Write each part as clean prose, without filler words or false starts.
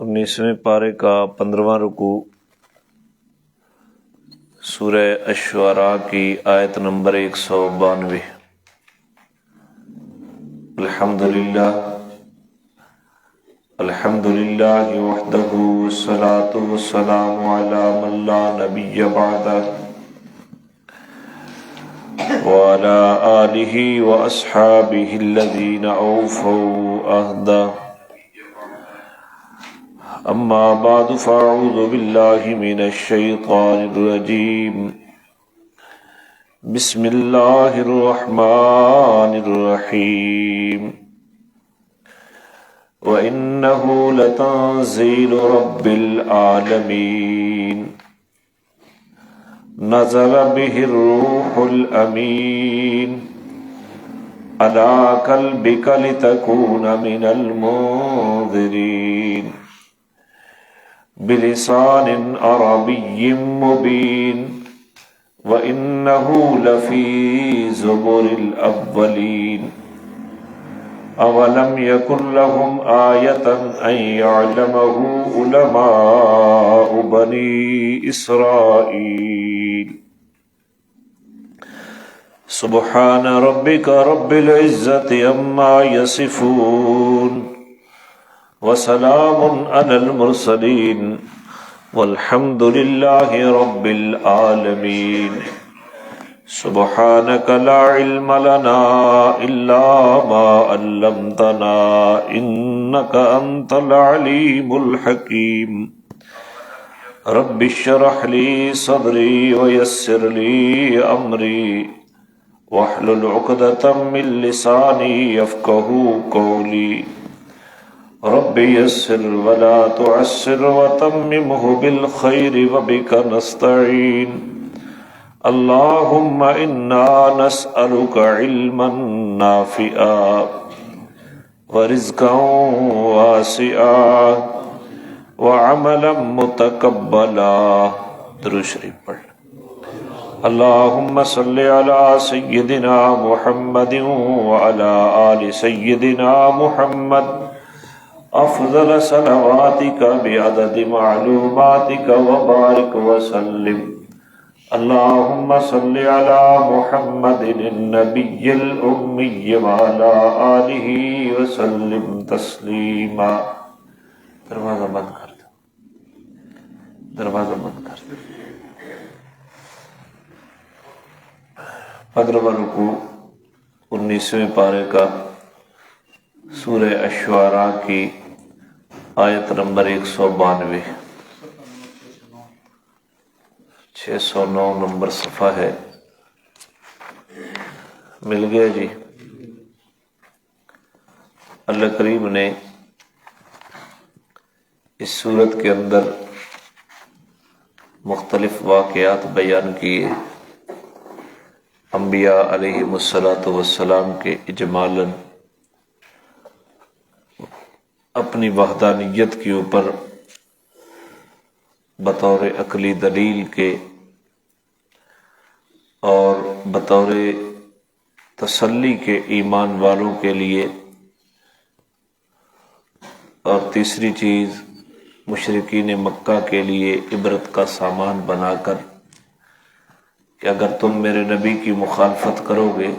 19ویں پارے کا 15واں رکوع سورہ الشعراء کی آیت نمبر 192۔ الحمدللہ وحدہ والصلاة والسلام علی من لا نبی بعدہ وعلی آلہ واصحابہ الذین اوفوا عہدہ۔ اما بعد فاعوذ باللہ من الشیطان الرجیم۔ بسم اللہ الرحمن الرحیم۔ وَإِنَّهُ لَتَنزِيلُ رَبِّ الْعَالَمِينَ نزل به الروح الأمين على قلبك لتكون من المنذرين بلسان عربي مبين وإنه لفي زبر الأولين أولم يكن لهم آية أن يعلمه علماء بني إسرائيل سبحان ربك رب العزة عما يصفون وسلام على المرسلين والحمد لله رب العالمين سبحانك لا علم لنا إلا ما علمتنا إنك أنت العليم الحكيم رب اشرح لي صدري ويسر لي أمري واحلل عقدة من لساني يفقهوا قولي رب يسر ولا تعسر وتممه بالخير وبك نستعين اللهم إنا نسألك علما نافعا ورزقا واسعا وعملا متقبلا۔ درود شریف پڑھ۔ اللهم صل على سيدنا محمد وعلى آل سيدنا محمد افضل صلواتك بعدد معلوماتك وبارك وسلم۔ اللهم صل على محمد النبي الأمي وعلى آله وسلم تسلیما۔ دروازہ بند کر دو، دروازہ بند کر دو۔ 15واں رکوع 19ویں پارے کا سورہ الشعراء کی آیت نمبر 192، 609 نمبر صفحہ ہے۔ مل گیا جی؟ اللہ کریم نے اس صورت کے اندر مختلف واقعات بیان کیے، انبیاء علیہم الصلاۃ کے اجمالاً اپنی وحدانیت کے اوپر بطور عقلی دلیل کے اور بطور تسلی کے ایمان والوں کے لیے، اور تیسری چیز مشرکین مکہ کے لیے عبرت کا سامان بنا کر کہ اگر تم میرے نبی کی مخالفت کرو گے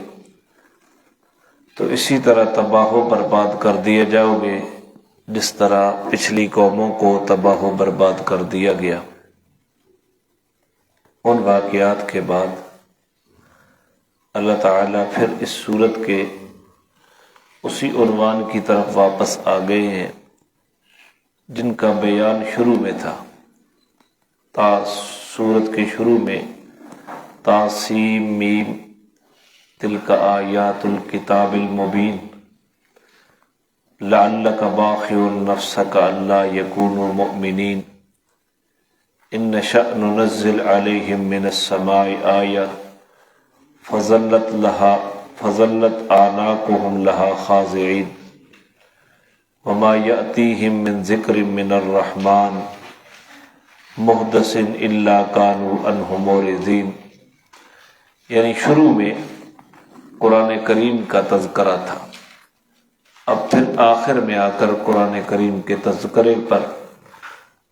تو اسی طرح تباہ و برباد کر دیے جاؤ گے جس طرح پچھلی قوموں کو تباہ و برباد کر دیا گیا۔ ان واقعات کے بعد اللہ تعالیٰ پھر اس صورت کے اسی عنوان کی طرف واپس آ گئے ہیں جن کا بیان شروع میں تھا۔ صورت کے شروع میں تاسیم میم تلک آیات الکتاب المبین لعلک باخع نفسک الا یکونوا مؤمنین ان نشأ ننزل علیہم من السماء آیہ فظلت اعناقهم لها خاضعین وما یأتیہم من ذکر من الرحمن محدث الا کانوا عنہ معرضین۔ یعنی شروع میں قرآن کریم کا تذکرہ تھا، اب پھر آخر میں آ کر قرآن کریم کے تذکرے پر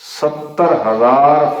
70,000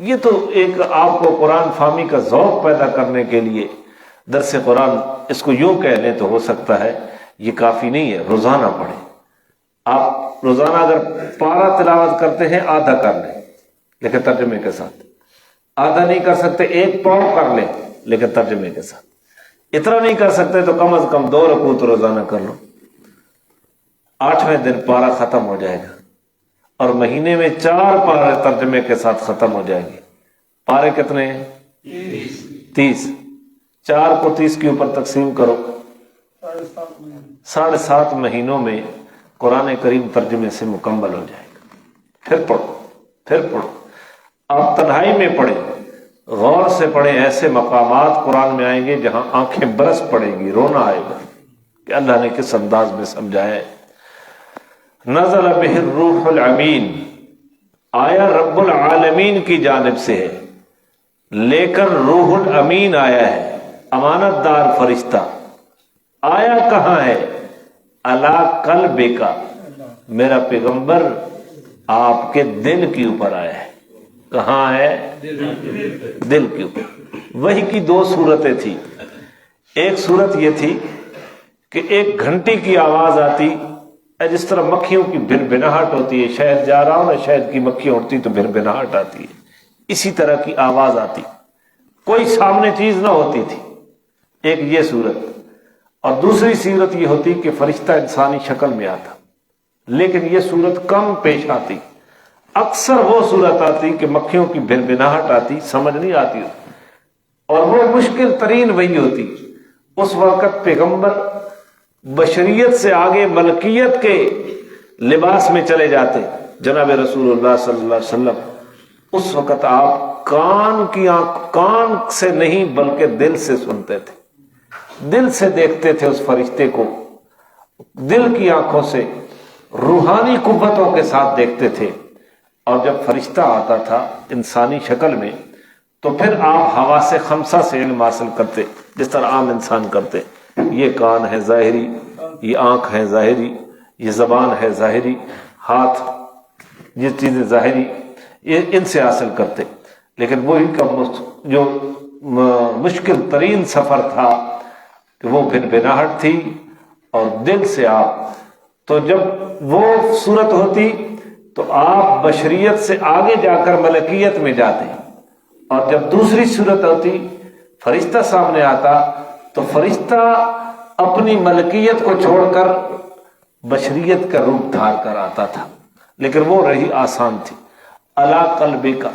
یہ تو ایک آپ کو قرآن فہمی کا ذوق پیدا کرنے کے لیے درس قرآن، اس کو یوں کہہ لیں تو ہو سکتا ہے یہ کافی نہیں ہے، روزانہ پڑھیں۔ آپ روزانہ اگر پارہ تلاوت کرتے ہیں آدھا کر لیں لیکن ترجمے کے ساتھ، آدھا نہیں کر سکتے ایک پاؤ کر لیں لیکن ترجمے کے ساتھ، اتنا نہیں کر سکتے تو کم از کم 2 رکوع تو روزانہ کر لو، 8ویں دن پارہ ختم ہو جائے گا اور مہینے میں 4 پارے ترجمے کے ساتھ ختم ہو جائیں گے۔ پارے کتنے ہیں؟ 30۔ 4 کو 30 کے اوپر تقسیم کرو، 7.5 مہینوں میں قرآن کریم ترجمے سے مکمل ہو جائے گا۔ پھر پڑھو، آپ تنہائی میں پڑھیں، غور سے پڑھیں، ایسے مقامات قرآن میں آئیں گے جہاں آنکھیں برس پڑیں گی، رونا آئے گا کہ اللہ نے کس انداز میں سمجھایا ہے۔ نزل بہ الروح الامین، آیا رب العالمین کی جانب سے ہے لیکن روح الامین آیا ہے، امانت دار فرشتہ۔ آیا کہاں ہے؟ علی قلبک، میرا پیغمبر آپ کے دل کے اوپر آیا ہے۔ کہاں ہے؟ دل کے اوپر۔ وحی کی 2 صورتیں تھیں، ایک صورت یہ تھی کہ ایک گھنٹی کی آواز آتی، جس طرح مکھیوں کی بھنبھناہٹ ہوتی ہے، شہد جا رہا ہو نا، شہد کی مکھیاں اڑتی تو بھنبھناہٹ آتی ہے، اسی طرح کی آواز آتی، کوئی سامنے چیز نہ ہوتی تھی۔ ایک یہ صورت، اور دوسری صورت یہ ہوتی کہ فرشتہ انسانی شکل میں آتا، لیکن یہ صورت کم پیش آتی۔ اکثر وہ صورت آتی کہ مکھیوں کی بھنبھناہٹ آتی، سمجھ نہیں آتی، اور وہ مشکل ترین وہی ہوتی۔ اس وقت پیغمبر بشریت سے آگے ملکیت کے لباس میں چلے جاتے، جناب رسول اللہ صلی اللہ علیہ وسلم۔ اس وقت آپ کان سے نہیں بلکہ دل سے سنتے تھے، دل سے دیکھتے تھے اس فرشتے کو، دل کی آنکھوں سے روحانی قوتوں کے ساتھ دیکھتے تھے۔ اور جب فرشتہ آتا تھا انسانی شکل میں تو پھر آپ حواس خمسہ سے علم حاصل کرتے، جس طرح عام انسان کرتے۔ یہ کان ہے ظاہری، یہ آنکھ ہے ظاہری، یہ زبان ہے ظاہری، ہاتھ، یہ چیزیں ظاہری، یہ ان سے حاصل کرتے۔ لیکن وہی کا جو مشکل ترین سفر تھا کہ وہ بھنبھناہٹ تھی اور دل سے آپ، تو جب وہ صورت ہوتی تو آپ بشریت سے آگے جا کر ملکیت میں جاتے، اور جب دوسری صورت ہوتی فرشتہ سامنے آتا تو فرشتہ اپنی ملکیت کو چھوڑ کر بشریت کا روپ دھار کر آتا تھا، لیکن وہ رہی آسان تھی۔ علی قلبک،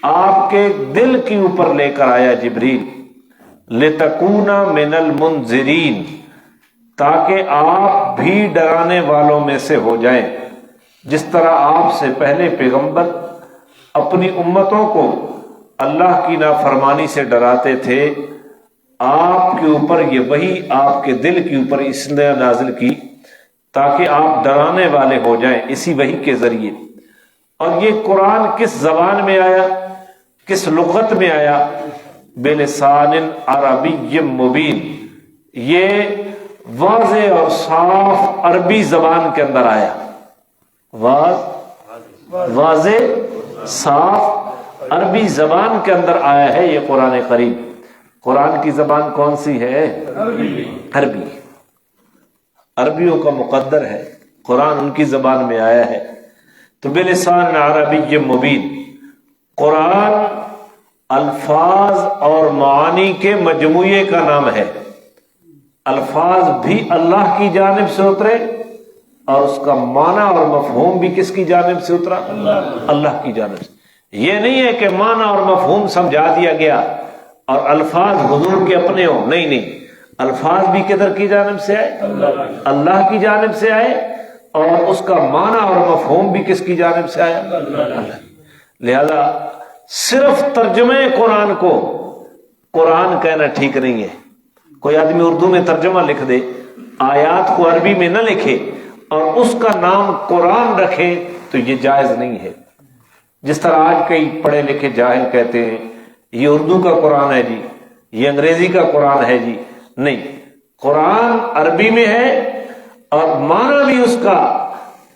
آپ کے دل کے اوپر لے کر آیا جبریل، لتکون من المنذرین، تاکہ آپ بھی ڈرانے والوں میں سے ہو جائیں۔ جس طرح آپ سے پہلے پیغمبر اپنی امتوں کو اللہ کی نافرمانی سے ڈراتے تھے، آپ کے اوپر یہ وحی آپ کے دل کے اوپر اس نے نازل کی تاکہ آپ ڈرانے والے ہو جائیں اسی وحی کے ذریعے۔ اور یہ قرآن کس زبان میں آیا، کس لغت میں آیا؟ بلسان عربی مبین، یہ واضح اور صاف عربی زبان کے اندر آیا، واضح صاف عربی زبان کے اندر آیا ہے یہ قرآن کریم۔ قرآن کی زبان کون سی ہے؟ عربی۔ عربیوں کا مقدر ہے، قرآن ان کی زبان میں آیا ہے۔ تو بلسان عربی مبین، قرآن الفاظ اور معانی کے مجموعے کا نام ہے۔ الفاظ بھی اللہ کی جانب سے اترے اور اس کا معنی اور مفہوم بھی کس کی جانب سے اترا؟ اللہ کی جانب سے۔ یہ نہیں ہے کہ معنی اور مفہوم سمجھا دیا گیا اور الفاظ حضور کے اپنے ہو، نہیں، الفاظ بھی کدھر کی جانب سے آئے؟ اللہ کی جانب سے آئے، اور اس کا معنی اور مفہوم بھی کس کی جانب سے آیا؟ اللہ۔ لہذا صرف ترجمہ قرآن کو قرآن کہنا ٹھیک نہیں ہے۔ کوئی آدمی اردو میں ترجمہ لکھ دے، آیات کو عربی میں نہ لکھے اور اس کا نام قرآن رکھے تو یہ جائز نہیں ہے۔ جس طرح آج کئی پڑھے لکھے جاہل کہتے ہیں یہ اردو کا قرآن ہے جی، یہ انگریزی کا قرآن ہے جی، نہیں، قرآن عربی میں ہے اور معنی بھی اس کا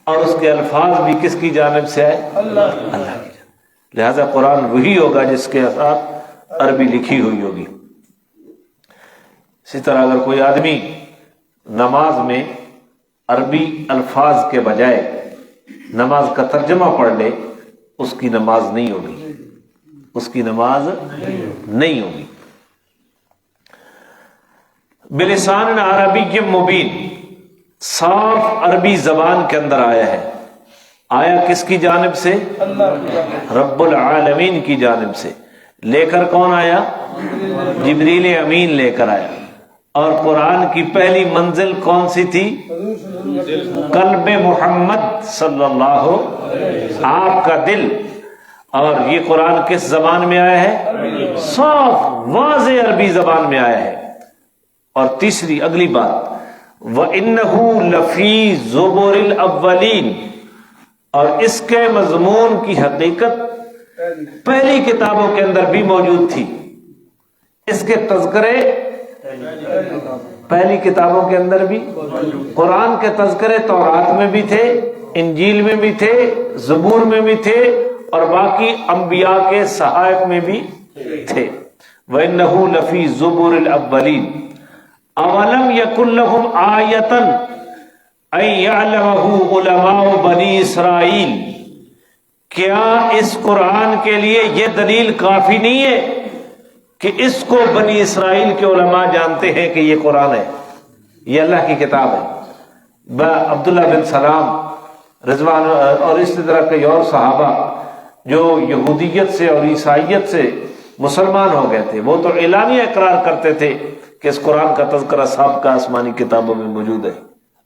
اور اس کے الفاظ بھی کس کی جانب سے آئے؟ اللہ کی جانب۔ لہذا قرآن وہی ہوگا جس کے ساتھ عربی لکھی ہوئی ہوگی۔ اسی طرح اگر کوئی آدمی نماز میں عربی الفاظ کے بجائے نماز کا ترجمہ پڑھ لے، اس کی نماز نہیں ہوگی، اس کی نماز نہیں ہوگی۔ بلسان عربی مبین، صاف عربی زبان کے اندر آیا ہے۔ آیا کس کی جانب سے؟ رب العالمین کی جانب سے۔ لے کر کون آیا؟ جبریل امین لے کر آیا۔ اور قرآن کی پہلی منزل کون سی تھی؟ قلب محمد صلی اللہ آپ کا دل۔ اور یہ قرآن کس زبان میں آیا ہے؟ صاف واضح عربی زبان میں آیا ہے۔ اور تیسری اگلی بات، وَإِنَّهُ لَفِي زُبُرِ الْأَوَّلِينَ، اور اس کے مضمون کی حقیقت پہلی کتابوں کے اندر بھی موجود تھی۔ اس کے تذکرے پہلی کتابوں کے اندر بھی، قرآن کے تذکرے تورات میں بھی تھے، انجیل میں بھی تھے، زبور میں بھی تھے، اور باقی انبیاء کے صحائف میں بھی تھے۔ وَإِنَّهُ لَفِي زُبُرِ الْأَوَّلِينَ اولم یکن لہم آیۃ ان یعلمہ علماء بنی اسرائیل، کیا اس قرآن کے لیے یہ دلیل کافی نہیں ہے کہ اس کو بنی اسرائیل کے علماء جانتے ہیں کہ یہ قرآن ہے، یہ اللہ کی کتاب ہے۔ عبداللہ بن سلام رضوان اور اس طرح کے اور صحابہ جو یہودیت سے اور عیسائیت سے مسلمان ہو گئے تھے، وہ تو اعلانیہ اقرار کرتے تھے کہ اس قرآن کا تذکرہ سابقہ آسمانی کتابوں میں موجود ہے،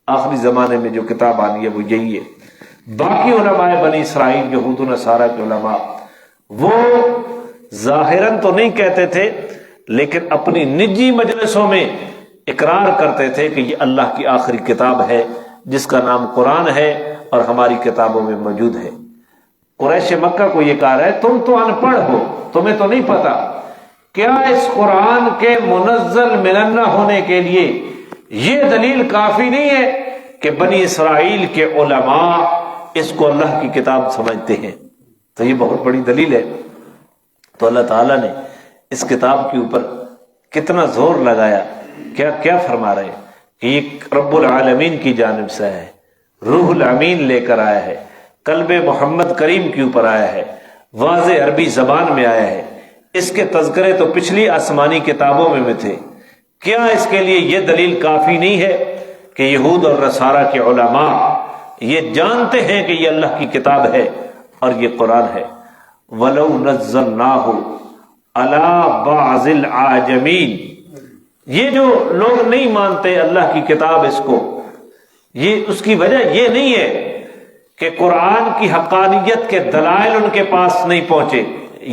آخری زمانے میں جو کتاب آنی ہے وہ یہی ہے۔ باقی علماء بنی اسرائیل، یہود و نصارہ کے علماء، وہ ظاہراً تو نہیں کہتے تھے، لیکن اپنی نجی مجلسوں میں اقرار کرتے تھے کہ یہ اللہ کی آخری کتاب ہے جس کا نام قرآن ہے اور ہماری کتابوں میں موجود ہے۔ قریش مکہ کو یہ کہا ہے تم تو ان پڑھ ہو، تمہیں تو نہیں پتا، کیا اس قرآن کے منزل من اللہ ہونے کے لیے یہ دلیل کافی نہیں ہے کہ بنی اسرائیل کے علماء اس کو اللہ کی کتاب سمجھتے ہیں؟ تو یہ بہت بڑی دلیل ہے۔ تو اللہ تعالیٰ نے اس کتاب کے اوپر کتنا زور لگایا، کیا فرما رہے ہیں کہ یہ رب العالمین کی جانب سے ہے، روح الامین لے کر آیا ہے، قلب محمد کریم کے اوپر آیا ہے، واضح عربی زبان میں آیا ہے۔ اس کے تذکرے تو پچھلی آسمانی کتابوں میں تھے، کیا اس کے لیے یہ دلیل کافی نہیں ہے کہ یہود اور نصارہ کے علماء یہ جانتے ہیں کہ یہ اللہ کی کتاب ہے اور یہ قرآن ہے؟ وَلَوْ نَزَّلْنَاهُ عَلَى بَعْضِ الْعَاجَمِينَ، یہ جو لوگ نہیں مانتے اللہ کی کتاب اس کو، یہ اس کی وجہ یہ نہیں ہے کہ قرآن کی حقانیت کے دلائل ان کے پاس نہیں پہنچے،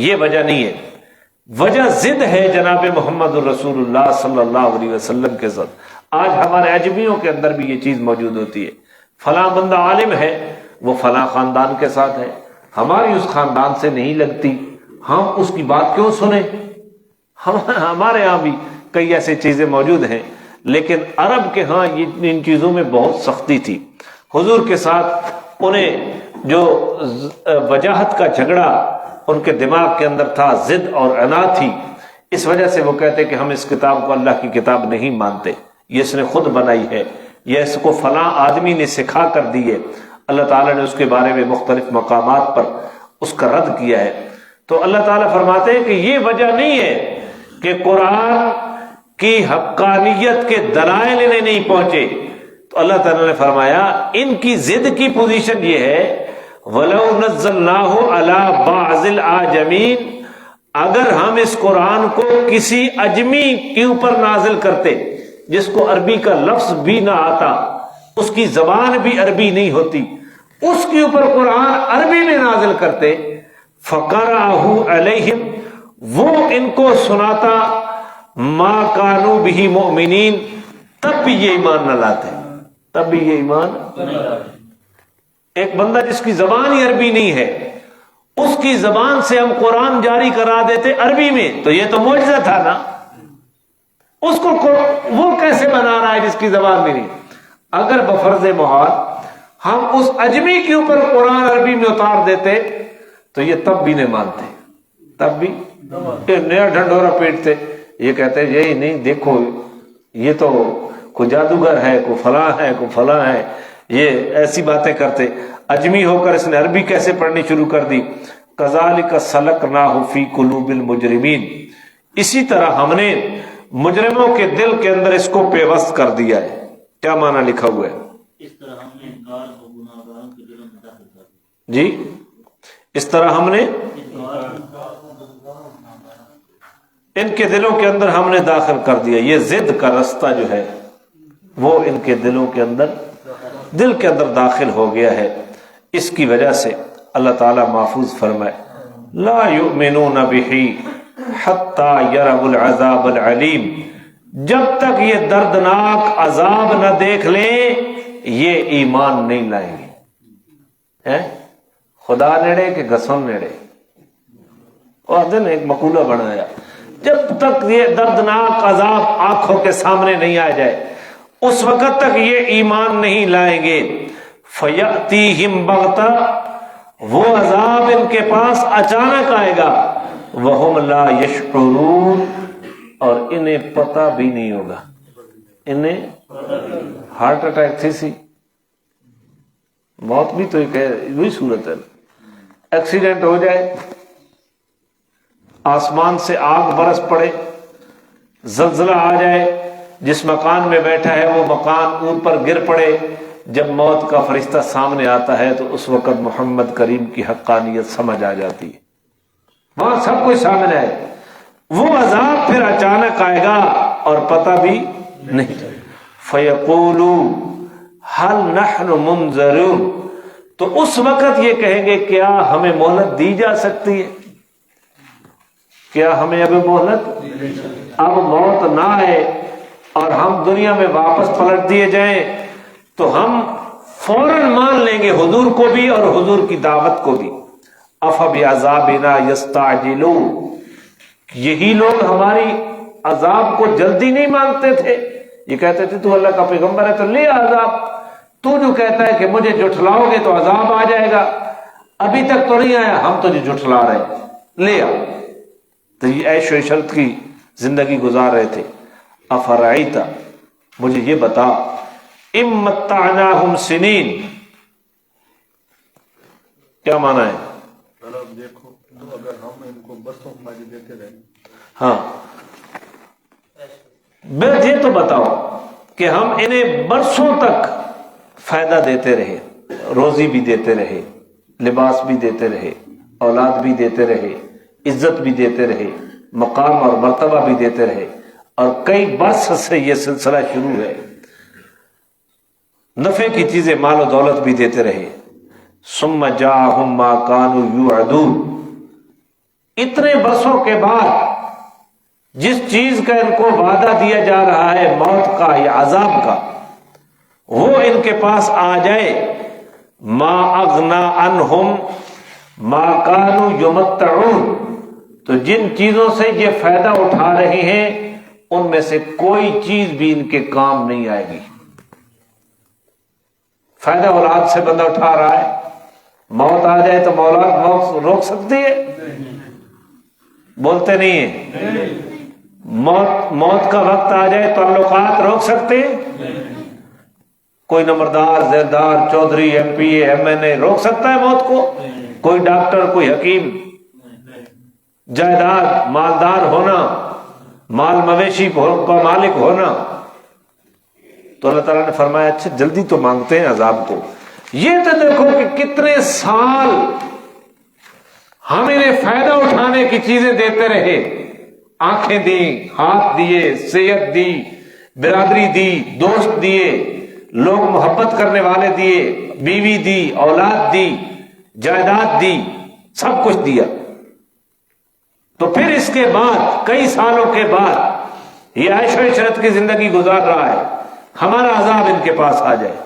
یہ وجہ نہیں ہے۔ وجہ ضد ہے جناب محمد الرسول اللہ صلی اللہ علیہ وسلم کے ساتھ۔ آج ہمارے عجمیوں کے اندر بھی یہ چیز موجود ہوتی ہے، فلاں بندہ عالم ہے، وہ فلاں خاندان کے ساتھ ہے، ہماری اس خاندان سے نہیں لگتی، ہم اس کی بات کیوں سنیں؟ ہمارے ہاں بھی کئی ایسی چیزیں موجود ہیں، لیکن عرب کے ہاں ان چیزوں میں بہت سختی تھی۔ حضور کے ساتھ انہیں جو وجاہت کا جھگڑا ان کے دماغ کے اندر تھا، ضد اور عناد تھی، اس وجہ سے وہ کہتے کہ ہم اس کتاب کو اللہ کی کتاب نہیں مانتے، یہ اس نے خود بنائی ہے، یہ اس کو فلاں آدمی نے سکھا کر دی ہے۔ اللہ تعالیٰ نے اس کے بارے میں مختلف مقامات پر اس کا رد کیا ہے۔ تو اللہ تعالیٰ فرماتے ہیں کہ یہ وجہ نہیں ہے کہ قرآن کی حقانیت کے دلائل انہیں نہیں پہنچے۔ تو اللہ تعالیٰ نے فرمایا ان کی ضد کی پوزیشن یہ ہے، وَلَوْ نَزَّلْنَاهُ عَلَى بَعْضِ الْأَعْجَمِينَ، اگر ہم اس قرآن کو کسی اجمی کے اوپر نازل کرتے جس کو عربی کا لفظ بھی نہ آتا، اس کی زبان بھی عربی نہیں ہوتی، اس کے اوپر قرآن عربی میں نازل کرتے، فَقَرَأَهُ عَلَيْهِمْ، وہ ان کو سناتا، مَا كَانُوا بِهِ مُؤْمِنِينَ، تب بھی یہ ایمان نہ لاتے، تب بھی یہ ایمان نہ لاتے۔ ایک بندہ جس کی زبان ہی عربی نہیں ہے، اس کی زبان سے ہم قرآن جاری کرا دیتے عربی میں، تو یہ تو معجزہ تھا نا۔ اس کو وہ کیسے بنا رہا ہے جس کی زبان بھی نہیں؟ اگر بفرض محال ہم اس اجمی کے اوپر قرآن عربی میں اتار دیتے تو یہ تب بھی نہیں مانتے، تب بھی نیا ڈھنڈورا پیٹتے، یہ کہتے یہی نہیں، دیکھو یہ تو کوئی جادوگر ہے، کوئی فلاں ہے، کوئی فلاں ہے، یہ ایسی باتیں کرتے۔ اجمی ہو کر اس نے عربی کیسے پڑھنی شروع کر دی، کذالک سلکناہ فی قلوب المجرمین، اسی طرح ہم نے مجرموں کے دل کے اندر اس کو پیوست کر دیا ہے۔ کیا معنی لکھا ہوا ہے؟ اس طرح ہم نے انکار کو گناہگاروں کے دلوں میں داخل کر دیا۔ جی، اس طرح ہم نے ان کے دلوں کے اندر ہم نے داخل کر دیا۔ یہ ضد کا رستہ جو ہے وہ ان کے دلوں کے اندر، دل کے اندر داخل ہو گیا ہے۔ اس کی وجہ سے اللہ تعالیٰ محفوظ فرمائے لا یؤمنون بہ حتی یروا العذاب العلیم، جب تک یہ دردناک عذاب نہ دیکھ لیں یہ ایمان نہیں لائیں گے۔ خدا نیڑے کہ گسن نیڑے، اور دن ایک مقولہ بنایا، جب تک یہ دردناک عذاب آنکھوں کے سامنے نہیں آ جائے اس وقت تک یہ ایمان نہیں لائیں گے۔ فَيَأْتِيهِمْ بَغْتَةً، وہ عذاب ان کے پاس اچانک آئے گا، وَهُمْ لَا يَشْعُرُونَ، اور انہیں پتہ بھی نہیں ہوگا۔ انہیں ہارٹ اٹیک تھی سی، موت بھی تو وہی صورت ہے، ایکسیڈنٹ ہو جائے، آسمان سے آگ برس پڑے، زلزلہ آ جائے، جس مکان میں بیٹھا ہے وہ مکان اوپر گر پڑے، جب موت کا فرشتہ سامنے آتا ہے تو اس وقت محمد کریم کی حقانیت سمجھ آ جاتی ہے، وہاں سب کچھ سامنے آئے، وہ عذاب پھر اچانک آئے گا اور پتہ بھی نہیں۔ فَيَقُولُوا هَلْ نَحْنُ مُنظَرُونَ، تو اس وقت یہ کہیں گے کیا ہمیں مہلت دی جا سکتی ہے، کیا ہمیں اب مہلت، اب موت نہ آئے اور ہم دنیا میں واپس پلٹ دیے جائیں تو ہم فوراً مان لیں گے حضور کو بھی اور حضور کی دعوت کو بھی۔ أَفَبِعَذَابِنَا يَسْتَعْجِلُونَ، یہی لوگ ہماری عذاب کو جلدی نہیں مانتے تھے، یہ کہتے تھے تو اللہ کا پیغمبر ہے تو لے عذاب، تو جو کہتا ہے کہ مجھے جھٹلاؤ گے تو عذاب آ جائے گا، ابھی تک تو نہیں آیا، ہم تجھے جھٹلا رہے ہیں، لے آ۔ تو یہ عیش و عشرت کی زندگی گزار رہے تھے۔ افرعیت، مجھے یہ بتا، ام متعناہم سنین، کیا معنی ہے؟ دیکھو اگر ہم ان کو برسوں فائدے دیتے رہے، ہاں بس یہ تو بتاؤ کہ ہم انہیں برسوں تک فائدہ دیتے رہے، روزی بھی دیتے رہے، لباس بھی دیتے رہے، اولاد بھی دیتے رہے، عزت بھی دیتے رہے، مقام اور مرتبہ بھی دیتے رہے، اور کئی برس سے یہ سلسلہ شروع ہے، نفع کی چیزیں مال و دولت بھی دیتے رہے۔ ثم جاءہم ما کانوا یوعدون، اتنے برسوں کے بعد جس چیز کا ان کو وعدہ دیا جا رہا ہے، موت کا یا عذاب کا، وہ ان کے پاس آ جائے، ما اغنا عنہم ما کانوا یمتعون، تو جن چیزوں سے یہ فائدہ اٹھا رہے ہیں ان میں سے کوئی چیز بھی ان کے کام نہیں آئے گی۔ فائدہ اولاد سے بندہ اٹھا رہا ہے، موت آ جائے تو اولاد روک سکتی ہے؟ بولتے نہیں ہیں۔ موت کا وقت آ جائے تعلقات روک سکتے ہیں؟ کوئی نمبردار، زیردار، چودھری، ایم پی اے، ایم این اے روک سکتا ہے موت کو؟ کوئی ڈاکٹر، کوئی حکیم؟ جائیداد، مالدار ہونا، مال مویشی کا مالک ہونا، تو اللہ تعالیٰ نے فرمایا اچھا جلدی تو مانگتے ہیں عذاب کو، یہ تو دیکھو کہ کتنے سال ہم انہیں فائدہ اٹھانے کی چیزیں دیتے رہے، آنکھیں دی، ہاتھ دیے، صحت دی، برادری دی، دوست دیے، لوگ محبت کرنے والے دیے، بیوی دی، اولاد دی، جائیداد دی، سب کچھ دیا، تو پھر اس کے بعد کئی سالوں کے بعد یہ عیش و عشرت کی زندگی گزار رہا ہے، ہمارا عذاب ان کے پاس آ جائے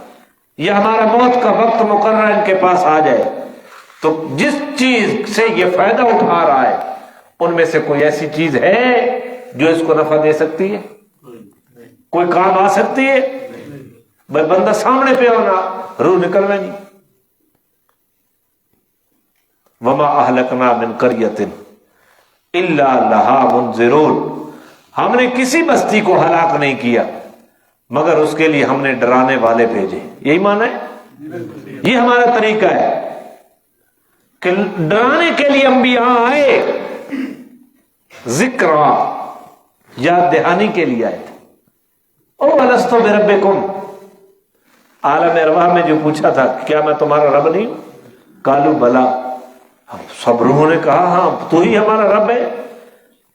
یا ہمارا موت کا وقت مقررہ ان کے پاس آ جائے، تو جس چیز سے یہ فائدہ اٹھا رہا ہے ان میں سے کوئی ایسی چیز ہے جو اس کو نفع دے سکتی ہے، کوئی کام آ سکتی ہے؟ بھائی بندہ سامنے پہ ہونا، روح نکل میں نہیں، وما اہلکنا من قریۃ الا لہا منذرون، ہم نے کسی بستی کو ہلاک نہیں کیا مگر اس کے لیے ہم نے ڈرانے والے بھیجے. یہی معنی ہے، یہ ہمارا طریقہ ہے کہ ڈرانے کے لیے انبیاء آئے، ذکر یاد دہانی کے لیے آئے تھے. او الستو بربکم، عالم ارواح میں جو پوچھا تھا کیا میں تمہارا رب نہیں ہوں؟ قالوا بلا، سب روحوں نے کہا ہاں تو ہی ہمارا رب ہے.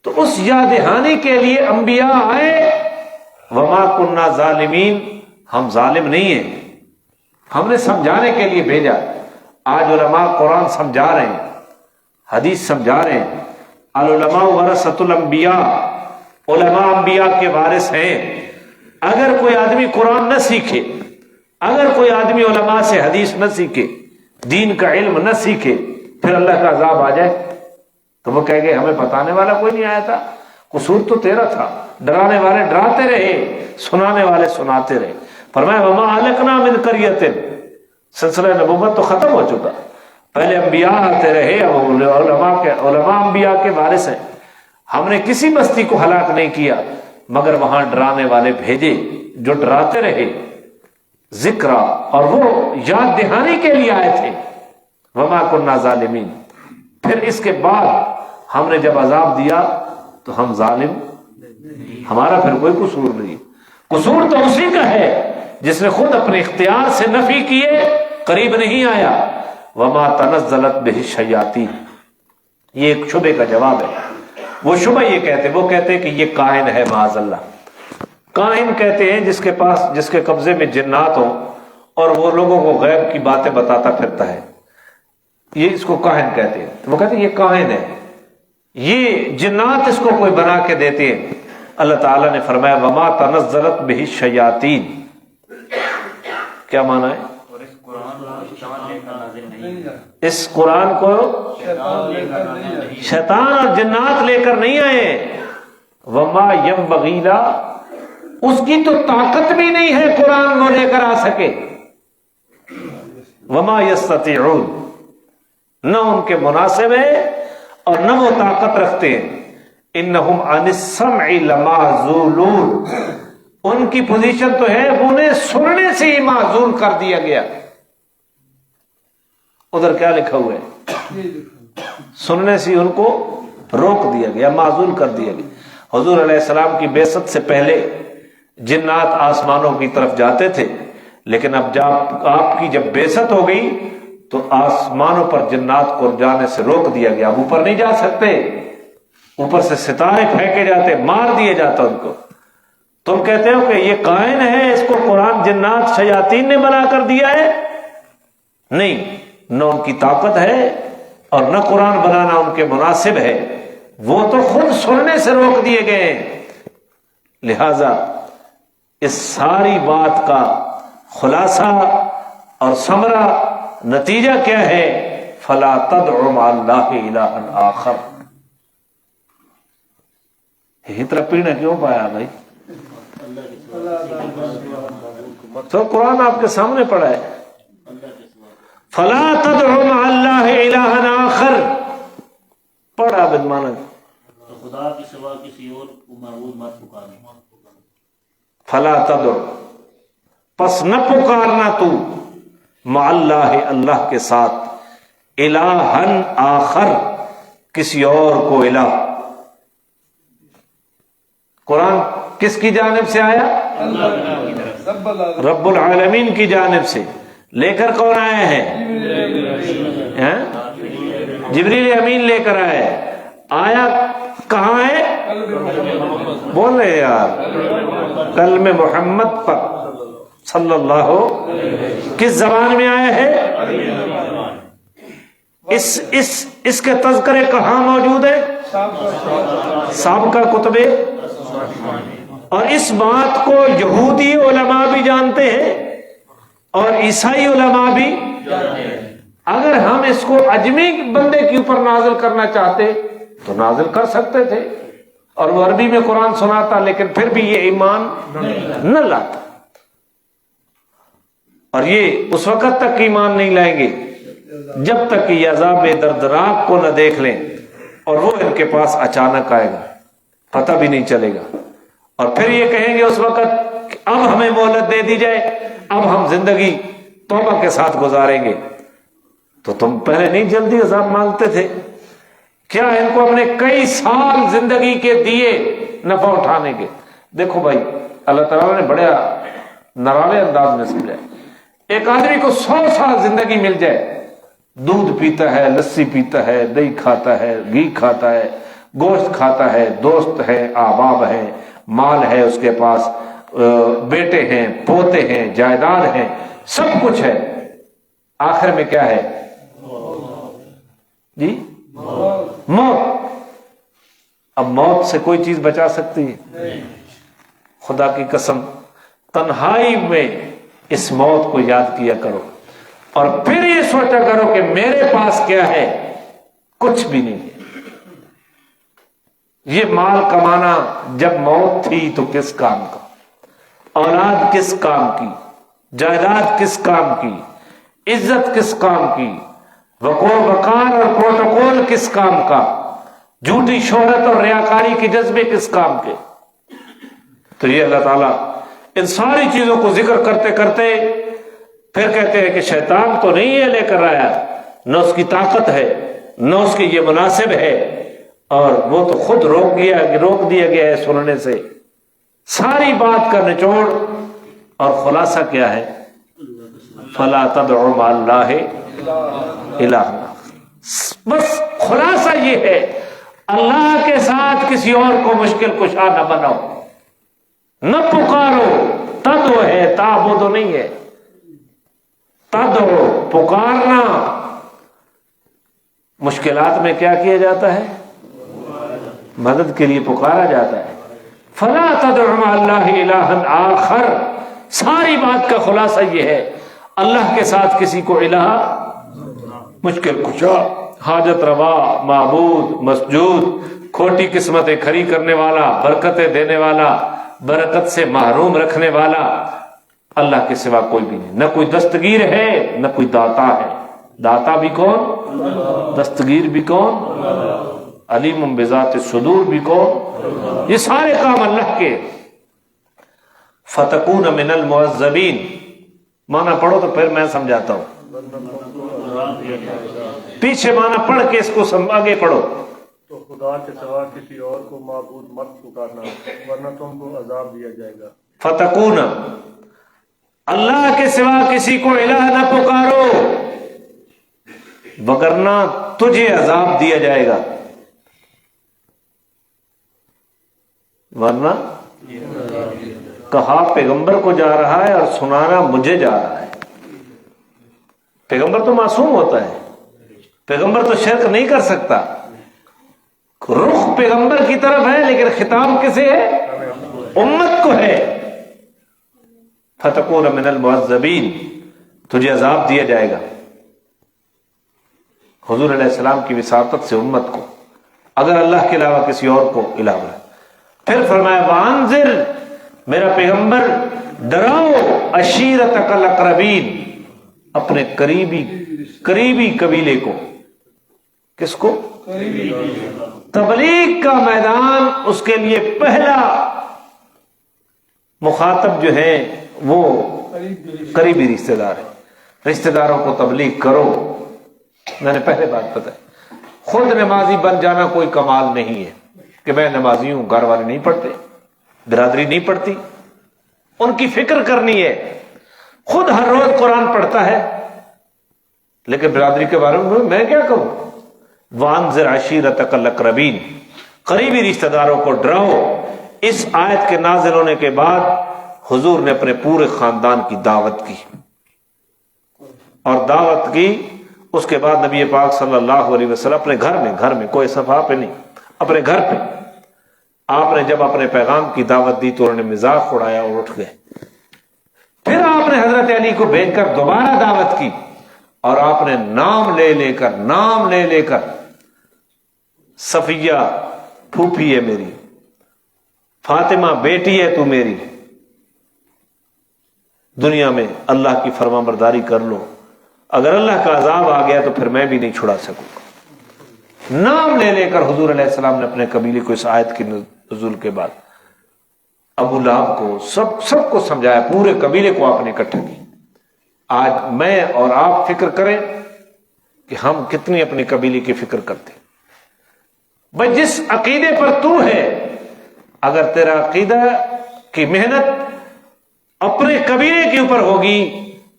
تو اس یاد دہانی کے لیے انبیاء آئے. وما کننا ظالمین، ہم ظالم نہیں ہیں، ہم نے سمجھانے کے لیے بھیجا. آج علماء قرآن سمجھا رہے ہیں، حدیث سمجھا رہے ہیں. العلماء ورثۃ الانبیاء، علماء انبیاء کے وارث ہیں. اگر کوئی آدمی قرآن نہ سیکھے، اگر کوئی آدمی علماء سے حدیث نہ سیکھے، دین کا علم نہ سیکھے، پھر اللہ کا عذاب آ جائے تو وہ کہے گے ہمیں بتانے والا کوئی نہیں آیا تھا، قصور تو تیرا تھا. ڈرانے والے ڈراتے رہے، سنانے والے سناتے رہے. فرمایا وما اہلکنا من قریۃ، سلسلہ نبوت تو ختم ہو چکا. پہلے انبیاء آتے رہے، اب علماء انبیاء کے وارث ہیں. ہم نے کسی بستی کو ہلاک نہیں کیا مگر وہاں ڈرانے والے بھیجے جو ڈراتے رہے. ذکر، اور وہ یاد دہانی کے لیے آئے تھے. وما کننا ظالمین، پھر اس کے بعد ہم نے جب عذاب دیا تو ہم ظالم، ہمارا پھر کوئی قصور نہیں. قصور تو اسی کا ہے جس نے خود اپنے اختیار سے نفی کیے، قریب نہیں آیا. وما تنزلت بہ الشیاطین، یہ ایک شبہ کا جواب ہے. وہ شبہ یہ کہتے، وہ کہتے کہ یہ کائن ہے، معاذ اللہ. کائن کہتے ہیں جس کے پاس، جس کے قبضے میں جنات ہوں اور وہ لوگوں کو غیب کی باتیں بتاتا پھرتا ہے، یہ اس کو کاہن کہتے ہیں. وہ کہتے ہیں یہ کاہن ہے، یہ جنات اس کو کوئی بنا کے دیتے ہیں. اللہ تعالیٰ نے فرمایا وما تنزلت بہ الشیاطین، کیا معنی ہے؟ اس قرآن کو شیطان اور جنات لے کر نہیں آئے. وما ينبغی لا، اس کی تو طاقت بھی نہیں ہے قرآن وہ لے کر آ سکے. وما یستطیعون، نہ ان کے مناسب ہے اور نہ وہ طاقت رکھتے ہیں. انہم عن السمع لمعزولون، ان کی پوزیشن تو ہے انہیں سننے سے ہی معزول کر دیا گیا. ادھر کیا لکھا ہوا ہے؟ سننے سے ان کو روک دیا گیا، معزول کر دیا گیا. حضور علیہ السلام کی بعثت سے پہلے جنات آسمانوں کی طرف جاتے تھے، لیکن اب جب آپ کی جب بعثت ہو گئی تو آسمانوں پر جنات کو جانے سے روک دیا گیا. اب اوپر نہیں جا سکتے، اوپر سے ستارے پھینکے جاتے، مار دیے جاتا ان کو. تم کہتے ہو کہ یہ کائن ہے، اس کو قرآن جنات شیاطین نے بنا کر دیا ہے؟ نہیں، نہ ان کی طاقت ہے اور نہ قرآن بنانا ان کے مناسب ہے. وہ تو خود سننے سے روک دیے گئے ہیں. لہذا اس ساری بات کا خلاصہ اور ثمرہ، نتیجہ کیا ہے؟ فلا تدع مع اللہ الہا آخر. یہی طرح پیڑ کیوں پایا بھائی؟ تو قرآن آپ کے سامنے پڑا ہے. فلا تدع مع اللہ الہا آخر، پڑھا بدمانا. خدا کے سوا کسی اور کو معبود مت پکارنا. فلا تدع، پس نہ پکارنا تو، مع اللہ، اللہ کے ساتھ، الہن آخر، کسی اور کو الہ. قرآن کس کی جانب سے آیا؟ رب العالمین کی جانب سے. لے کر کون آئے ہیں؟ جبریل امین لے کر آئے. آیا کہاں ہے؟ بول رہے یار، کلم محمد پر صلی اللہ، کس زبان میں آیا ہے؟ اس کے تذکرے کہاں موجود ہے؟ سابقہ کتب. اور اس بات کو یہودی علماء بھی جانتے ہیں اور عیسائی علماء بھی. اگر ہم اس کو اجمی بندے کے اوپر نازل کرنا چاہتے تو نازل کر سکتے تھے، اور وہ عربی میں قرآن سناتا، لیکن پھر بھی یہ ایمان نہ لاتا. اور یہ اس وقت تک ایمان نہیں لائیں گے جب تک کہ یہ عذاب دردناک کو نہ دیکھ لیں، اور وہ ان کے پاس اچانک آئے گا، پتہ بھی نہیں چلے گا، اور پھر یہ کہیں گے اس وقت کہ اب ہمیں مہلت دے دی جائے، اب ہم زندگی توبہ کے ساتھ گزاریں گے۔ تو تم پہلے نہیں جلدی عذاب مانگتے تھے؟ کیا ان کو اپنے کئی سال زندگی کے دیے نفع اٹھانے کے؟ دیکھو بھائی، اللہ تعالیٰ نے بڑے نرانے انداز میں سمجھایا۔ ایک آدمی کو 100 سال زندگی مل جائے، دودھ پیتا ہے، لسی پیتا ہے، دہی کھاتا ہے، گھی کھاتا ہے، گوشت کھاتا ہے، دوست ہے، احباب ہے، مال ہے اس کے پاس، بیٹے ہیں، پوتے ہیں، جائیداد ہیں، سب کچھ ہے، آخر میں کیا ہے جی؟ موت۔ اب موت سے کوئی چیز بچا سکتی ہے؟ خدا کی قسم، تنہائی میں اس موت کو یاد کیا کرو، اور پھر یہ سوچا کرو کہ میرے پاس کیا ہے؟ کچھ بھی نہیں ہے۔ یہ مال کمانا جب موت تھی تو کس کام کا؟ اولاد کس کام کی؟ جائیداد کس کام کی؟ عزت کس کام کی؟ وقار اور پروٹوکول کس کام کا؟ جھوٹی شہرت اور ریاکاری کے جذبے کس کام کے؟ تو یہ اللہ تعالیٰ ان ساری چیزوں کو ذکر کرتے کرتے پھر کہتے ہیں کہ شیطان تو نہیں یہ لے کر آیا، نہ اس کی طاقت ہے، نہ اس کی یہ مناسب ہے، اور وہ تو خود روک دیا گیا ہے سننے سے۔ ساری بات کا نچوڑ اور خلاصہ کیا ہے؟ فَلَا تَدْعُ مَعَ اللَّهِ إِلَٰهًا۔ بس خلاصہ یہ ہے، اللہ کے ساتھ کسی اور کو مشکل کشا نہ بناؤ، نہ پکارو۔ تدعو ہے، تعبد نہیں ہے۔ تدعو، پکارنا۔ مشکلات میں کیا کیا جاتا ہے؟ مدد کے لیے پکارا جاتا ہے۔ فلا تدع مع اللہ الہا آخر۔ ساری بات کا خلاصہ یہ ہے، اللہ کے ساتھ کسی کو الہ، مشکل کشا، حاجت روا، معبود، مسجود، کھوٹی قسمتیں کھری کرنے والا، برکتیں دینے والا، برکت سے محروم رکھنے والا، اللہ کے سوا کوئی بھی نہیں۔ نہ کوئی دستگیر ہے، نہ کوئی داتا ہے۔ داتا بھی کون؟ دستگیر بھی کون؟ علیم بذات الصدور بھی کون؟ یہ سارے کام اللہ کے۔ فتکون من المعذبین، معنی پڑھو تو پھر میں سمجھاتا ہوں، پیچھے معنی پڑھ کے اس کو آگے پڑھو۔ تو خدا کے سوا کسی اور کو معبود مت پکارنا، ورنہ تم کو عذاب دیا جائے گا۔ فتکون، اللہ کے سوا کسی کو الہ نہ پکارو وگرنہ تجھے عذاب دیا جائے گا۔ ورنہ کہا پیغمبر کو جا رہا ہے اور سنانا مجھے جا رہا ہے۔ پیغمبر تو معصوم ہوتا ہے، پیغمبر تو شرک نہیں کر سکتا، رخ پیغمبر کی طرف ہے، لیکن خطاب کسے ہے؟ امت کو ہے۔ فتکون من المعذبین، تجھے عذاب دیا جائے گا۔ حضور علیہ السلام کی وساطت سے امت کو، اگر اللہ کے علاوہ کسی اور کو الہ بنا۔ پھر فرمایا وانذر، میرا پیغمبر ڈراؤ، عشیرتک الاقربین، اپنے قریبی قبیلے کو۔ کس کو؟ تبلیغ کا میدان، اس کے لیے پہلا مخاطب جو ہے وہ قریبی رشتہ دار ہے۔ رشتہ داروں کو تبلیغ کرو۔ میں نے پہلے بات بتائی، خود نمازی بن جانا کوئی کمال نہیں ہے کہ میں نمازی ہوں، گھر والے نہیں پڑھتے، برادری نہیں پڑھتی، ان کی فکر کرنی ہے۔ خود ہر روز قرآن پڑھتا ہے لیکن برادری کے بارے میں کیا کہوں؟ وانذر عشیرتک الاقربین، قریبی رشتہ داروں کو ڈراؤ۔ اس آیت کے نازل ہونے کے بعد حضور نے اپنے پورے خاندان کی دعوت کی، اور دعوت کی اس کے بعد نبی پاک صلی اللہ علیہ وسلم اپنے گھر میں کوئی صفحہ پہ نہیں، اپنے گھر پہ آپ نے جب اپنے پیغام کی دعوت دی تو انہوں نے مذاق اڑایا اور اٹھ گئے۔ پھر آپ نے حضرت علی کو بھیج کر دوبارہ دعوت کی، اور آپ نے نام لے لے کر صفیہ پھوپھی ہے میری، فاطمہ بیٹی ہے تو میری، دنیا میں اللہ کی فرما برداری کر لو، اگر اللہ کا عذاب آ گیا تو پھر میں بھی نہیں چھڑا سکوں گا۔ نام لے لے کر حضور علیہ السلام نے اپنے قبیلے کو اس آیت کی نزول کے بعد ابو لہب کو سب کو سمجھایا، پورے قبیلے کو آپ نے اکٹھا کیا۔ آج میں اور آپ فکر کریں کہ ہم کتنی اپنے قبیلے کی فکر کرتے ہیں۔ بھائی جس عقیدے پر تو ہے، اگر تیرا عقیدہ کی محنت اپنے قبیلے کے اوپر ہوگی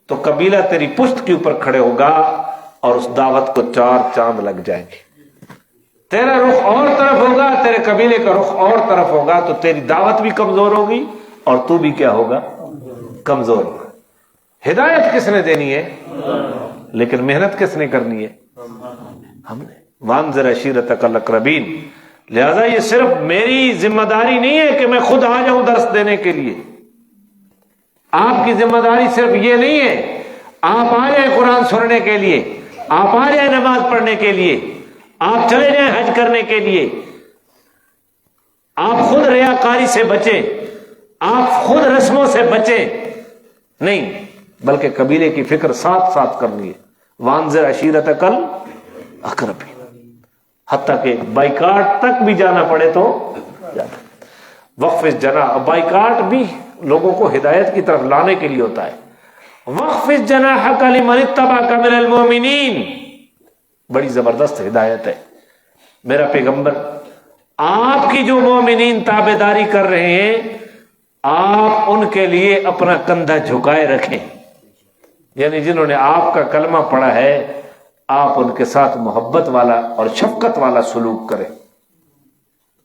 تو قبیلہ تیری پشت کے اوپر کھڑے ہوگا اور اس دعوت کو 4 چاند لگ جائیں گے۔ تیرا رخ اور طرف ہوگا، تیرے قبیلے کا رخ اور طرف ہوگا تو تیری دعوت بھی کمزور ہوگی اور تو بھی کیا ہوگا؟ کمزور ہوگا۔ ہدایت کس نے دینی ہے؟ لیکن محنت کس نے کرنی ہے؟ ہم نے۔ وانذر عشیرتک الاقربین، لہذا یہ صرف میری ذمہ داری نہیں ہے کہ میں خود آ جاؤں درس دینے کے لیے، آپ کی ذمہ داری صرف یہ نہیں ہے آپ آ جائیں قرآن سننے کے لیے، آپ آ جائیں نماز پڑھنے کے لیے، آپ چلے جائیں حج کرنے کے لیے، آپ خود ریاکاری سے بچیں، آپ خود رسموں سے بچیں، نہیں بلکہ قبیلے کی فکر ساتھ ساتھ کرنی ہے۔ وانذر عشیرتک الاقربین، حتیٰ کہ بائیکاٹ تک بھی جانا پڑے تو جانا۔ وقف جناح، بائیکاٹ بھی لوگوں کو ہدایت کی طرف لانے کے لیے ہوتا ہے۔ وقف جناحک لمن اتبعک من المؤمنین، بڑی زبردست ہدایت ہے۔ میرا پیغمبر آپ کی جو مومنین تابعداری کر رہے ہیں، آپ ان کے لیے اپنا کندھا جھکائے رکھیں، یعنی جنہوں نے آپ کا کلمہ پڑھا ہے آپ ان کے ساتھ محبت والا اور شفقت والا سلوک کریں۔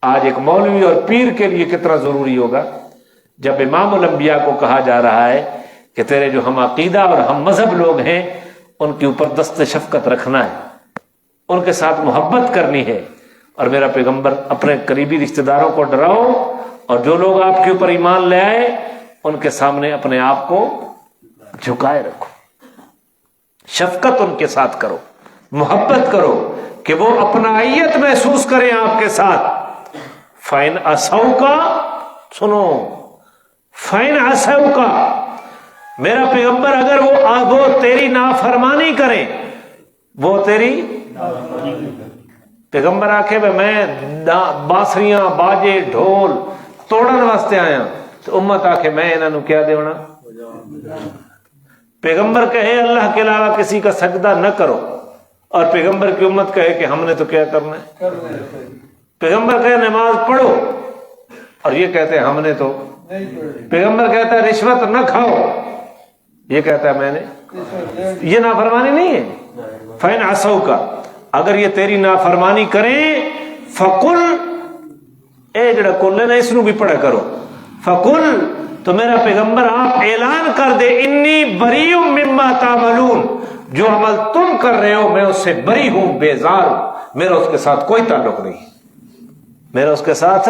آج ایک مولوی اور پیر کے لیے کتنا ضروری ہوگا جب امام الانبیاء کو کہا جا رہا ہے کہ تیرے جو ہم عقیدہ اور ہم مذہب لوگ ہیں ان کے اوپر دست شفقت رکھنا ہے، ان کے ساتھ محبت کرنی ہے۔ اور میرا پیغمبر اپنے قریبی رشتہ داروں کو ڈراؤ اور جو لوگ آپ کے اوپر ایمان لے آئے ان کے سامنے اپنے آپ کو جھکائے رکھو، شفقت ان کے ساتھ کرو، محبت کرو کہ وہ اپنائیت محسوس کریں آپ کے ساتھ۔ فَإِنْ عَصَوْكَ، سنو، فَإِنْ عَصَوْكَ، میرا پیغمبر اگر وہ تیری نافرمانی کریں، وہ تیری پیغمبر آکھے میں بانسریاں باجے ڈھول توڑن واسطے آیا تو امت آکھے میں انہوں کیا دیونا۔ پیغمبر کہے اللہ کے علاوہ کسی کا سجدہ نہ کرو اور پیغمبر کی امت کہے کہ ہم نے تو کیا کرنا ہے۔ پیغمبر کہے نماز پڑھو اور یہ کہتے ہیں ہم نے تو، پیغمبر کہتا ہے رشوت نہ کھاؤ، یہ کہتا ہے میں نے، یہ نافرمانی نہیں ہے۔ فَإِنْ عَصَوْكَ، اگر یہ تیری نافرمانی کریں، فَقُلْ، اے جڑا کل ہے نا اس نو بھی پڑھا کرو، فَقُلْ، تو میرا پیغمبر آپ اعلان کر دے انی بریء مما تعملون، جو عمل تم کر رہے ہو میں اس سے بری ہوں، بیزار ہوں، میرا اس کے ساتھ کوئی تعلق نہیں، میرا اس کے ساتھ۔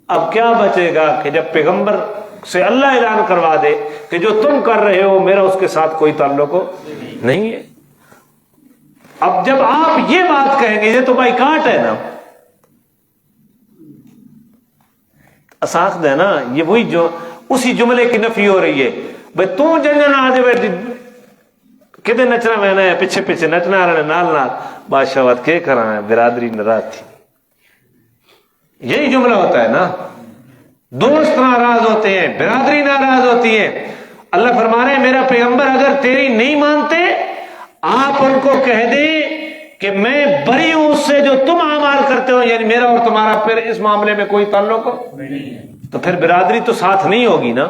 اب کیا بچے گا کہ جب پیغمبر سے اللہ اعلان کروا دے کہ جو تم کر رہے ہو میرا اس کے ساتھ کوئی تعلق نہیں ہے۔ اب جب آپ یہ بات کہیں گے، یہ تو بائیکاٹ ہے نا، اساخ ہے نا، یہ وہی جو اسی جملے کی نفی ہو رہی ہے۔ بھائی تو جنجن آج بیٹھی کدے نچنا میں نے پیچھے پیچھے نچنا رہے نال نال بادشاہ وات کے کرا ہے، برادری ناراض تھی، یہی جملہ ہوتا ہے نا۔ دوست ناراض ہوتے ہیں، برادری ناراض ہوتی ہے۔ اللہ فرما رہے ہیں میرا پیغمبر اگر تیری نہیں مانتے آپ ان کو کہہ دیں کہ میں بری ہوں اس سے جو تم اعمال کرتے ہو، یعنی میرا اور تمہارا پھر اس معاملے میں کوئی تعلق نہیں، تو پھر برادری تو ساتھ نہیں ہوگی نا،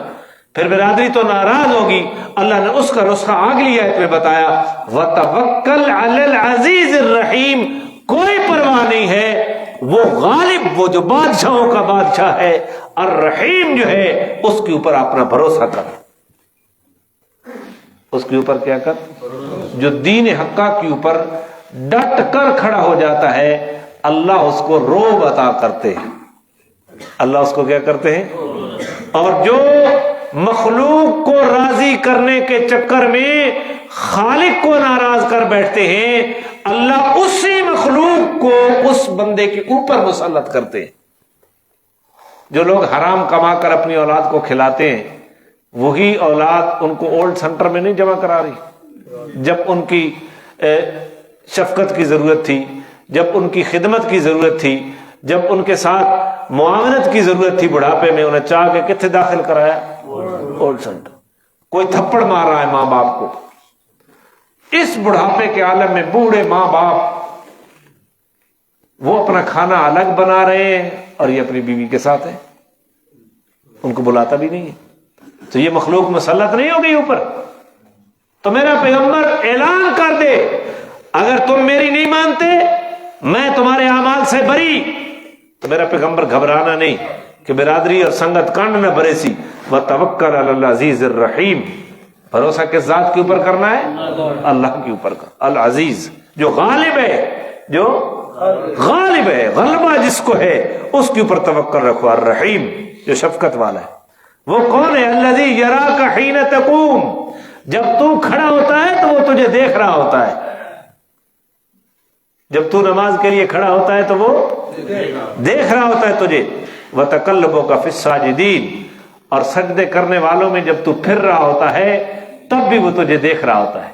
پھر برادری تو ناراض ہوگی۔ اللہ نے اس کا نسخہ اگلی آیت میں بتایا، وَتَوَكَّلْ عَلَى الْعَزِيزِ الرَّحِيمِ، کوئی پرواہ نہیں ہے، وہ غالب، وہ جو بادشاہوں کا بادشاہ ہے، الرحیم جو ہے اس کے اوپر اپنا بھروسہ کر، اس کے اوپر کیا کر، جو دین حقہ کے اوپر ڈٹ کر کھڑا ہو جاتا ہے اللہ اس کو روب عطا کرتے ہیں، اللہ اس کو کیا کرتے ہیں۔ اور جو مخلوق کو راضی کرنے کے چکر میں خالق کو ناراض کر بیٹھتے ہیں، اللہ اسی مخلوق کو اس بندے کے اوپر مسلط کرتے ہیں۔ جو لوگ حرام کما کر اپنی اولاد کو کھلاتے ہیں وہی اولاد ان کو اولڈ سینٹر میں نہیں جمع کرا رہی، جب ان کی شفقت کی ضرورت تھی، جب ان کی خدمت کی ضرورت تھی، جب ان کے ساتھ معاونت کی ضرورت تھی بڑھاپے میں، انہیں چاہ کے کتنے داخل کرایا؟ Old centre. کوئی تھپڑ مار رہا ہے ماں باپ کو، اس بڑھاپے کے عالم میں بوڑھے ماں باپ وہ اپنا کھانا الگ بنا رہے ہیں اور یہ اپنی بیوی کے ساتھ ہے، ان کو بلاتا بھی نہیں ہے، تو یہ مخلوق مسلط نہیں ہوگی اوپر؟ تو میرا پیغمبر اعلان کر دے اگر تم میری نہیں مانتے میں تمہارے اعمال سے بری، تو میرا پیغمبر گھبرانا نہیں کہ برادری اور سنگت کانڈ نہ بھرے سی، وتوکل علی العزیز الرحیم، بھروسہ کس ذات کے اوپر کرنا ہے؟ اللہ کے اوپر کا، العزیز جو غالب ہے، جو غالب ہے، غلبہ جس کو ہے اس کے اوپر توکل رکھو، الرحیم جو شفقت والا ہے۔ وہ کون ہے؟ الذی یراک حین تقوم، جب تو کھڑا ہوتا ہے تو وہ تجھے دیکھ رہا ہوتا ہے، جب تو نماز کے لیے کھڑا ہوتا ہے تو وہ دیکھ رہا ہوتا ہے تجھے، وتقلبک فی الساجدین، اور سجدے کرنے والوں میں جب تو پھر رہا ہوتا ہے تب بھی وہ تجھے دیکھ رہا ہوتا ہے۔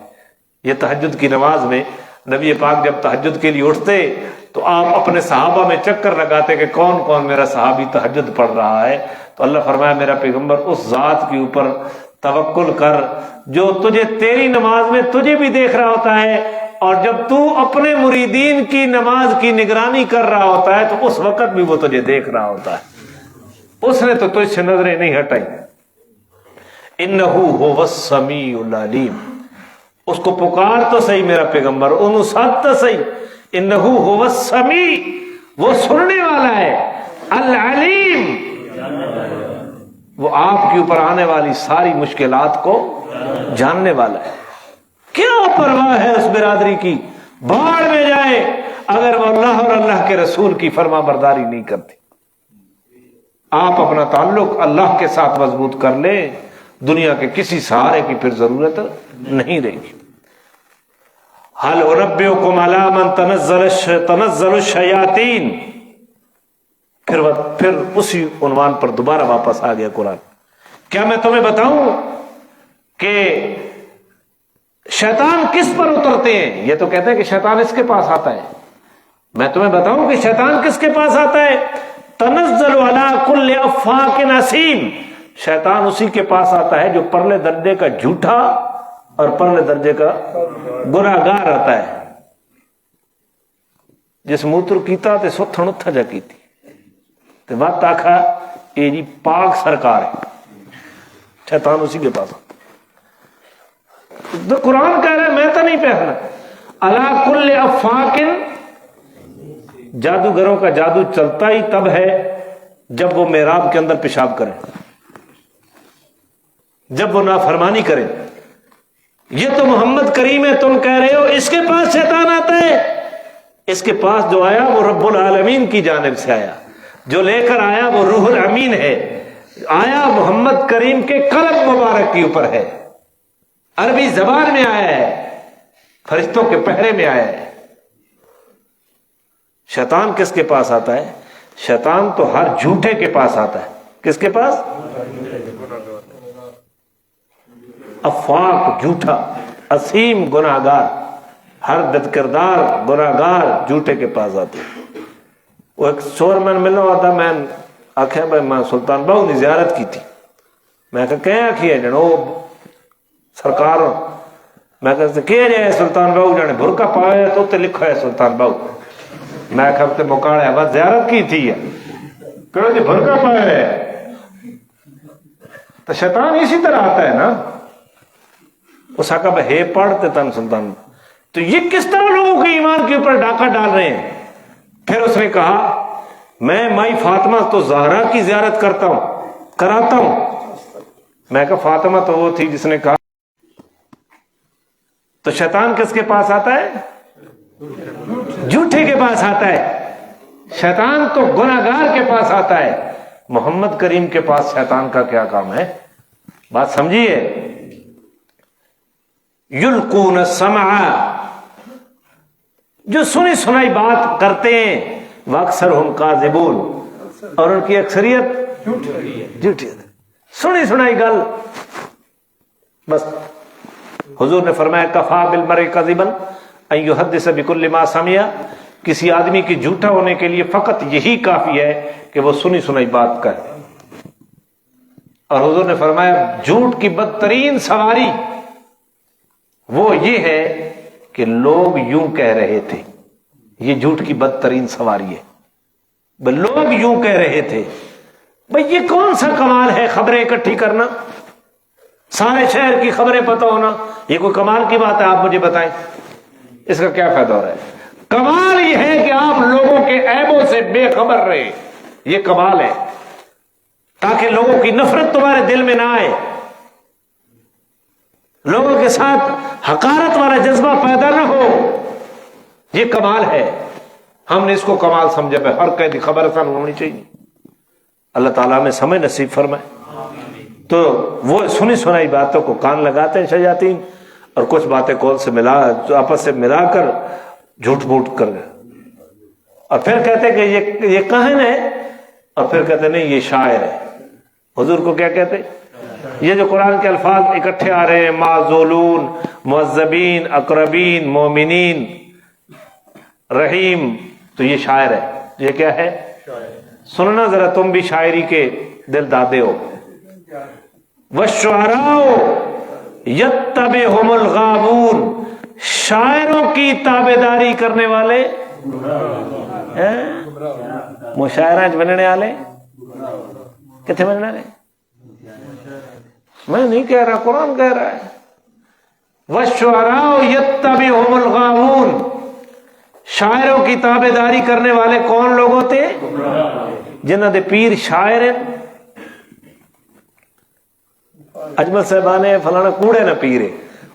یہ تہجد کی نماز میں نبی پاک جب تہجد کے لیے اٹھتے تو آپ اپنے صحابہ میں چکر لگاتے کہ کون کون میرا صحابی تہجد پڑھ رہا ہے، تو اللہ فرمایا میرا پیغمبر اس ذات کے اوپر توکل کر جو تجھے تیری نماز میں تجھے بھی دیکھ رہا ہوتا ہے، اور جب تو اپنے مریدین کی نماز کی نگرانی کر رہا ہوتا ہے تو اس وقت بھی وہ تجھے دیکھ رہا ہوتا ہے، اس نے تو تجھ سے نظریں نہیں ہٹائی۔ انہ هو السمیع العلیم، اس کو پکار تو صحیح میرا پیغمبر، انہوں ساتھ تو صحیح، انہ هو السمیع، وہ سننے والا ہے، العلیم، وہ آپ کے اوپر آنے والی ساری مشکلات کو جاننے والا ہے۔ کیا پرواہ ہے اس برادری کی، باڑ میں جائے اگر وہ اللہ اور اللہ کے رسول کی فرما برداری نہیں کرتی۔ آپ اپنا تعلق اللہ کے ساتھ مضبوط کر لیں، دنیا کے کسی سہارے کی پھر ضرورت نہیں رہے گی۔ هل انبئکم علی من تنزل الشیاطین، پھر اسی عنوان پر دوبارہ واپس آ گیا قرآن۔ کیا میں تمہیں بتاؤں کہ شیطان کس پر اترتے ہیں؟ یہ تو کہتے ہیں کہ شیطان اس کے پاس آتا ہے، میں تمہیں بتاؤں کہ شیطان کس کے پاس آتا ہے؟ تنزل علی کل افاک اثیم، شیطان اسی کے پاس آتا ہے جو پرلے درجے کا جھوٹا اور پرلے درجے کا گناہگار آتا ہے، جس موتر کیتا تے ستھن اتھا جا کیتی تے وقت آکھا یہ جی پاک سرکار ہے، شیطان اسی کے پاس آتا۔ تو قرآن کہہ رہا ہے میں تو نہیں پہنا، علی کل افاک، جادوگروں کا جادو چلتا ہی تب ہے جب وہ محراب کے اندر پیشاب کریں، جب وہ نافرمانی کریں۔ یہ تو محمد کریم ہے، تم کہہ رہے ہو اس کے پاس شیطان آتا ہے، اس کے پاس جو آیا وہ رب العالمین کی جانب سے آیا، جو لے کر آیا وہ روح الامین ہے، آیا محمد کریم کے قلب مبارک کے اوپر ہے، عربی زبان میں آیا ہے، فرشتوں کے پہرے میں آیا ہے۔ شیطان کس کے پاس آتا ہے؟ شیطان تو ہر جھوٹے کے پاس آتا ہے۔ کس کے پاس؟ افاق جھوٹا، اسیم گناہگار، ہر بد کردار گناہگار جھوٹے کے پاس آتے ہیں۔ وہ ایک چور من ملنا ہوا تھا، میں آخیا بھائی میں سلطان باہو نے زیارت کی تھی، میں کہیں آخی ہے جن وہ سرکار میں کہتے کہ جائے سلطان باہو جانے برقع پایا تو تے لکھا ہے سلطان باہو، میں کہتے مکاڑے بس زیارت کی تھی کہ جی برقع پایا ہے، تو شیطان اسی طرح آتا ہے نا، اس آقا بھائی ہے پڑھتے تن سلطان، تو یہ کس طرح لوگوں کے ایمان کے اوپر ڈاکہ ڈال رہے ہیں۔ پھر اس نے کہا میں مائی فاطمہ تو زہرا کی زیارت کراتا ہوں، میں کہا فاطمہ تو وہ تھی جس نے کہا۔ تو شیطان کس کے پاس آتا ہے؟ جھوٹے کے پاس آتا ہے، شیطان تو گناہگار کے پاس آتا ہے، محمد کریم کے پاس شیطان کا کیا کام ہے؟ بات سمجھیے۔ یلقون السمع، جو سنی سنائی بات کرتے ہیں، واکثرہم کاذبون، اور ان کی اکثریت جھوٹی ہے، سنی سنائی گل بس حضور نے فرمایا کفا بالمرء کذبا ان یحدث بکل ما سمع، کسی آدمی کے جھوٹا ہونے کے لیے فقط یہی کافی ہے کہ وہ سنی سنائی بات کرے۔ اور حضور نے فرمایا جھوٹ کی بدترین سواری وہ یہ ہے کہ لوگ یوں کہہ رہے تھے، یہ جھوٹ کی بدترین سواری ہے، لوگ یوں کہہ رہے تھے۔ بھئی یہ کون سا کمال ہے خبریں اکٹھی کرنا، سارے شہر کی خبریں پتہ ہونا، یہ کوئی کمال کی بات ہے؟ آپ مجھے بتائیں اس کا کیا فائدہ ہو رہا ہے؟ کمال یہ ہے کہ آپ لوگوں کے عیبوں سے بے خبر رہے، یہ کمال ہے، تاکہ لوگوں کی نفرت تمہارے دل میں نہ آئے، لوگوں کے ساتھ حقارت والا جذبہ پیدا نہ ہو، یہ کمال ہے۔ ہم نے اس کو کمال سمجھا پہ ہر قیدی خبر رسان ہونی چاہیے۔ اللہ تعالیٰ میں سمجھ نصیب فرمائے۔ تو وہ سنی سنائی باتوں کو کان لگاتے ہیں شیاطین، اور کچھ باتیں کون سے ملا جو آپس سے ملا کر جھوٹ موٹ کر گئے، اور پھر کہتے ہیں کہ یہ کہن ہے، اور پھر کہتے ہیں نہیں یہ شاعر ہے۔ حضور کو کیا کہتے ہیں؟ یہ جو قرآن کے الفاظ اکٹھے آ رہے ہیں، معذولون، معذبین، اقربین، مومنین، رحیم، تو یہ شاعر ہے۔ یہ کیا ہے؟ سننا ذرا، تم بھی شاعری کے دل دادے ہو۔ وَالشُّعَرَاءُ يَتَّبِعُهُمُ الْغَاوُونَ، شاعروں کی تابعداری کرنے والے مشاعرہ بننے والے کتنے بننے والے؟ میں نہیں کہہ رہا، قرآن کہہ رہا ہے۔ وَالشُّعَرَاءُ يَتَّبِعُهُمُ الْغَاوُونَ، شاعروں کی تابعداری کرنے والے کون لوگ ہوتے؟ جنہاں دے پیر شاعر ہیں۔ اجمل صاحبانے فلانا کوڑے نہ پیرے،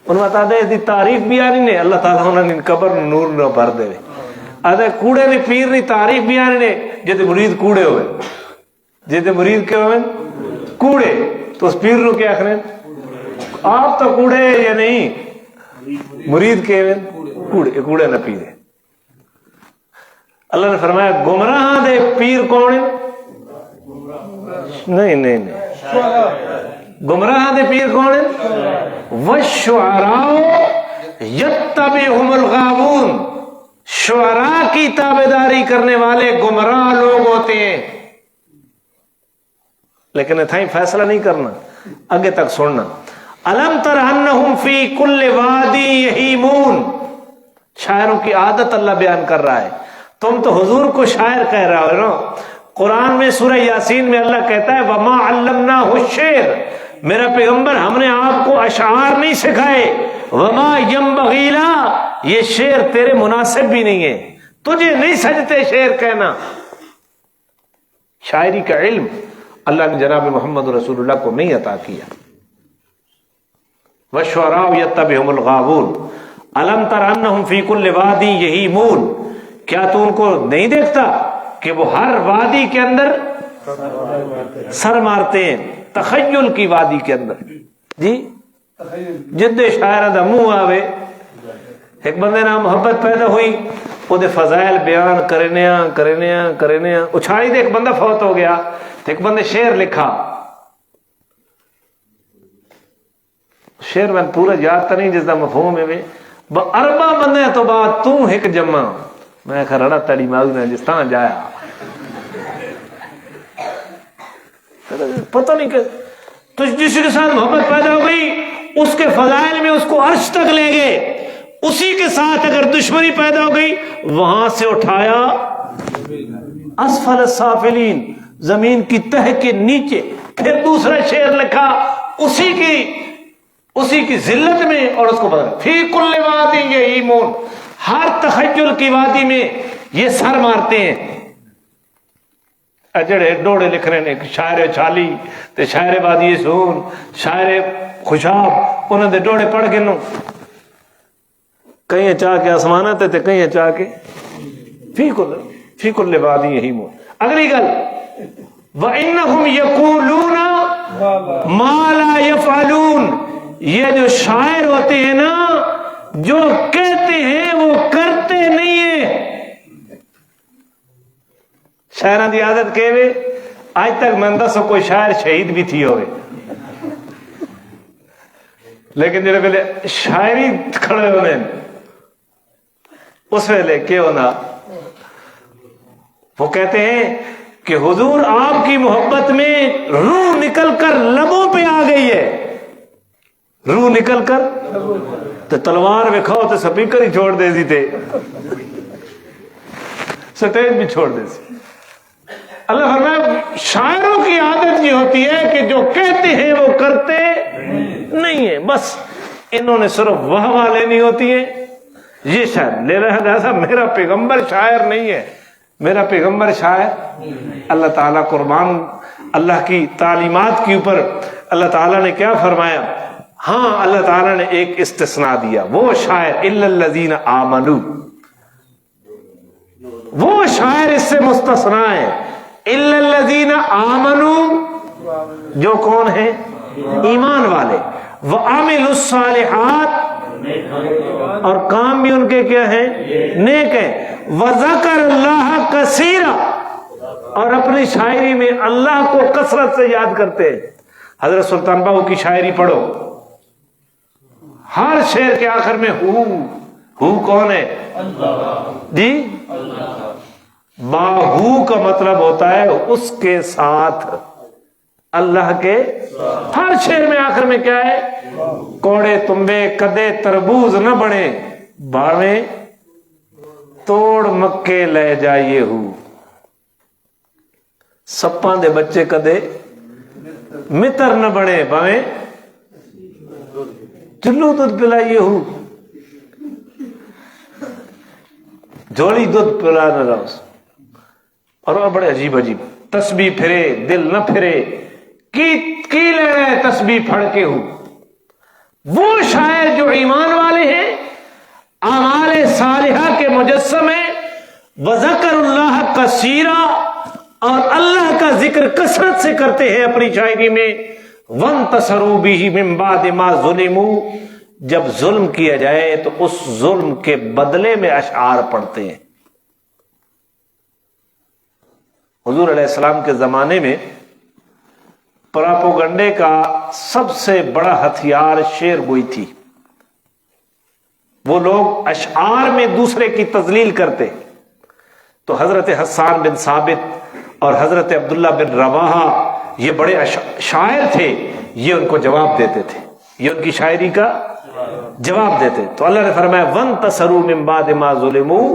ان بتا دے دی تعریف بھی آنی نے، اللہ تعالیٰ انہوں نے قبر نور نہ بھر دے۔ آدھے کوڑے نے پیر نے تعریف بھی آنی نے، جیتے مرید کوڑے ہوئے، جیتے مرید کے ہوئے کوڑے، تو اس پیر نو کیا آخر آپ تو کوڑے یا نہیں، مرید کے ہوئے کوڑے نہ پیرے۔ اللہ نے فرمایا گمراہ دے پیر کون ہیں؟ نہیں، گمراہ دے پیر کون ہیں؟ وَالشُّعَرَاءُ يَتَّبِعُهُمُ الْغَاوُونَ، شعراء کی تابعداری کرنے والے گمراہ لوگ ہوتے ہیں۔ لیکن اتھائی فیصلہ نہیں کرنا، آگے تک سننا۔ أَلَمْ تَرَ أَنَّهُمْ فِي كُلِّ وَادٍ يَهِيمُونَ، شاعروں کی عادت اللہ بیان کر رہا ہے۔ تم تو حضور کو شاعر کہہ رہا ہو نا۔ قرآن میں سورہ یاسین میں اللہ کہتا ہے وَمَا عَلَّمْنَاهُ الشِّعْرَ، میرا پیغمبر ہم نے آپ کو اشعار نہیں سکھائے، وَمَا يَنبَغِي لَهُ، یہ شعر تیرے مناسب بھی نہیں ہے، تجھے نہیں سجتے شعر کہنا۔ شاعری کا علم اللہ نے جناب محمد رسول اللہ کو نہیں عطا کیا۔ وَالشُّعَرَاءُ يَتَّبِعُهُمُ الْغَاوُونَ أَلَمْ تَرَ أَنَّهُمْ فِي كُلِّ وَادٍ يَهِيمُونَ، کیا تو ان کو نہیں دیکھتا کہ وہ ہر وادی کے اندر سر مارتے ہیں؟ تخیل کی وادی کے اندر جی جدے شاعر دا منہ آوے، ایک بندے نام محبت پیدا ہوئی، وہ دے فضائل بیان کرنے اچھائی دے، ایک بندہ فوت ہو گیا تو ایک بندے شعر لکھا، شعر میں پورا یاد تو نہیں جس دا مفہوم ہے، اربا بندے تو بعد تو ایک جمع، میں رڑا تڑی ماؤ نے جس طرح جایا، پتہ نہیں کہ تو جس کے ساتھ محبت پیدا ہو گئی اس کے فضائل میں اس کو عرش تک لے گئے، اسی کے ساتھ اگر دشمنی پیدا ہو گئی وہاں سے اٹھایا اسفل السافلین، زمین کی تہ کے نیچے، پھر دوسرا شعر لکھا اسی کی ذلت میں، اور اس کو بدلا فی کل وادی یہیمون، ہر تخیل کی وادی میں یہ سر مارتے ہیں۔ جڑے ڈوڑے لکھ رہے ہیں شاعر چھالی تے شاعر وادی سون، شاعر خوشاب، انہوں نے ڈوڑے پڑھ کے نو کہیں چاہ کے آسمانہ تے کہیں چاہ کے فی کل وادی یہیمون۔ اگلی گل وَإِنَّهُمْ يَقُولُونَ مَا لَا يَفْعَلُونَ، یہ جو شاعر ہوتے ہیں نا جو کہتے ہیں وہ کرتے نہیں ہیں۔ شاعران دی عادت کہوے، آج تک میں دسو کوئی شاعر شہید بھی تھی ہوئے، لیکن جڑے پہلے شاعری کھڑے ہونے اس ویلے کیا ہونا، وہ کہتے ہیں کہ حضور آپ کی محبت میں روح نکل کر لبوں پہ آ گئی ہے، روح نکل کر تو تلوار میں کھاؤ تو سپیکر ہی چھوڑ دے تھے، سٹیج بھی چھوڑ دے سی۔ اللہ فرمایا شاعروں کی عادت یہ ہوتی ہے کہ جو کہتے ہیں وہ کرتے نہیں ہیں، بس انہوں نے صرف واہ واہ لینی ہوتی ہے، یہ شاعر لے رہا ہے، ایسا میرا پیغمبر شاعر نہیں ہے، میرا پیغمبر شاعر۔ اللہ تعالیٰ قربان اللہ کی تعلیمات کے اوپر اللہ تعالیٰ نے کیا فرمایا؟ ہاں اللہ تعالیٰ نے ایک استثناء دیا، وہ شاعر الا الذین آمنوا، وہ شاعر اس سے مستثنا ہے، الا الذین آمنوا جو کون ہیں؟ ایمان والے، وعملوا الصالحات اور کام بھی ان کے کیا ہیں؟ نیک ہیں، وذکر اللہ کثیرا اور اپنی شاعری میں اللہ کو کثرت سے یاد کرتے ہیں۔ حضرت سلطان باہو کی شاعری پڑھو، ہر شعر کے آخر میں ہو کون ہے؟ جی باہو کا مطلب ہوتا ہے اس کے ساتھ، اللہ کے ہر شعر میں آخر میں کیا ہے؟ کوڑے تمبے کدے تربوز نہ بنے باویں توڑ مکے لے جائیے ہو، سپاں دے بچے کدے متر نہ بنے باویں چلو دودھ پلائیے ہو، جوڑی دودھ پلا نہ رہا۔ اور بڑے عجیب عجیب تسبیح پھرے دل نہ پھرے کی لے رہے تسبیح پھڑ کے ہو، وہ شاعر جو ایمان والے ہیں، اعمال صالحہ کے مجسم ہیں، وذکر اللہ کثیرا اور اللہ کا ذکر کثرت سے کرتے ہیں اپنی شاعری میں، وانتصروا به من بعد ما ظلموا جب ظلم کیا جائے تو اس ظلم کے بدلے میں اشعار پڑھتے ہیں۔ حضور علیہ السلام کے زمانے میں پراپوگنڈے کا سب سے بڑا ہتھیار شعر گوئی تھی، وہ لوگ اشعار میں دوسرے کی تذلیل کرتے، تو حضرت حسان بن ثابت اور حضرت عبداللہ بن رواحہ یہ بڑے شاعر تھے، یہ ان کو جواب دیتے تھے، یہ ان کی شاعری کا جواب دیتے۔ تو اللہ نے فرمایا وانتصروا من بعد ما ظلموا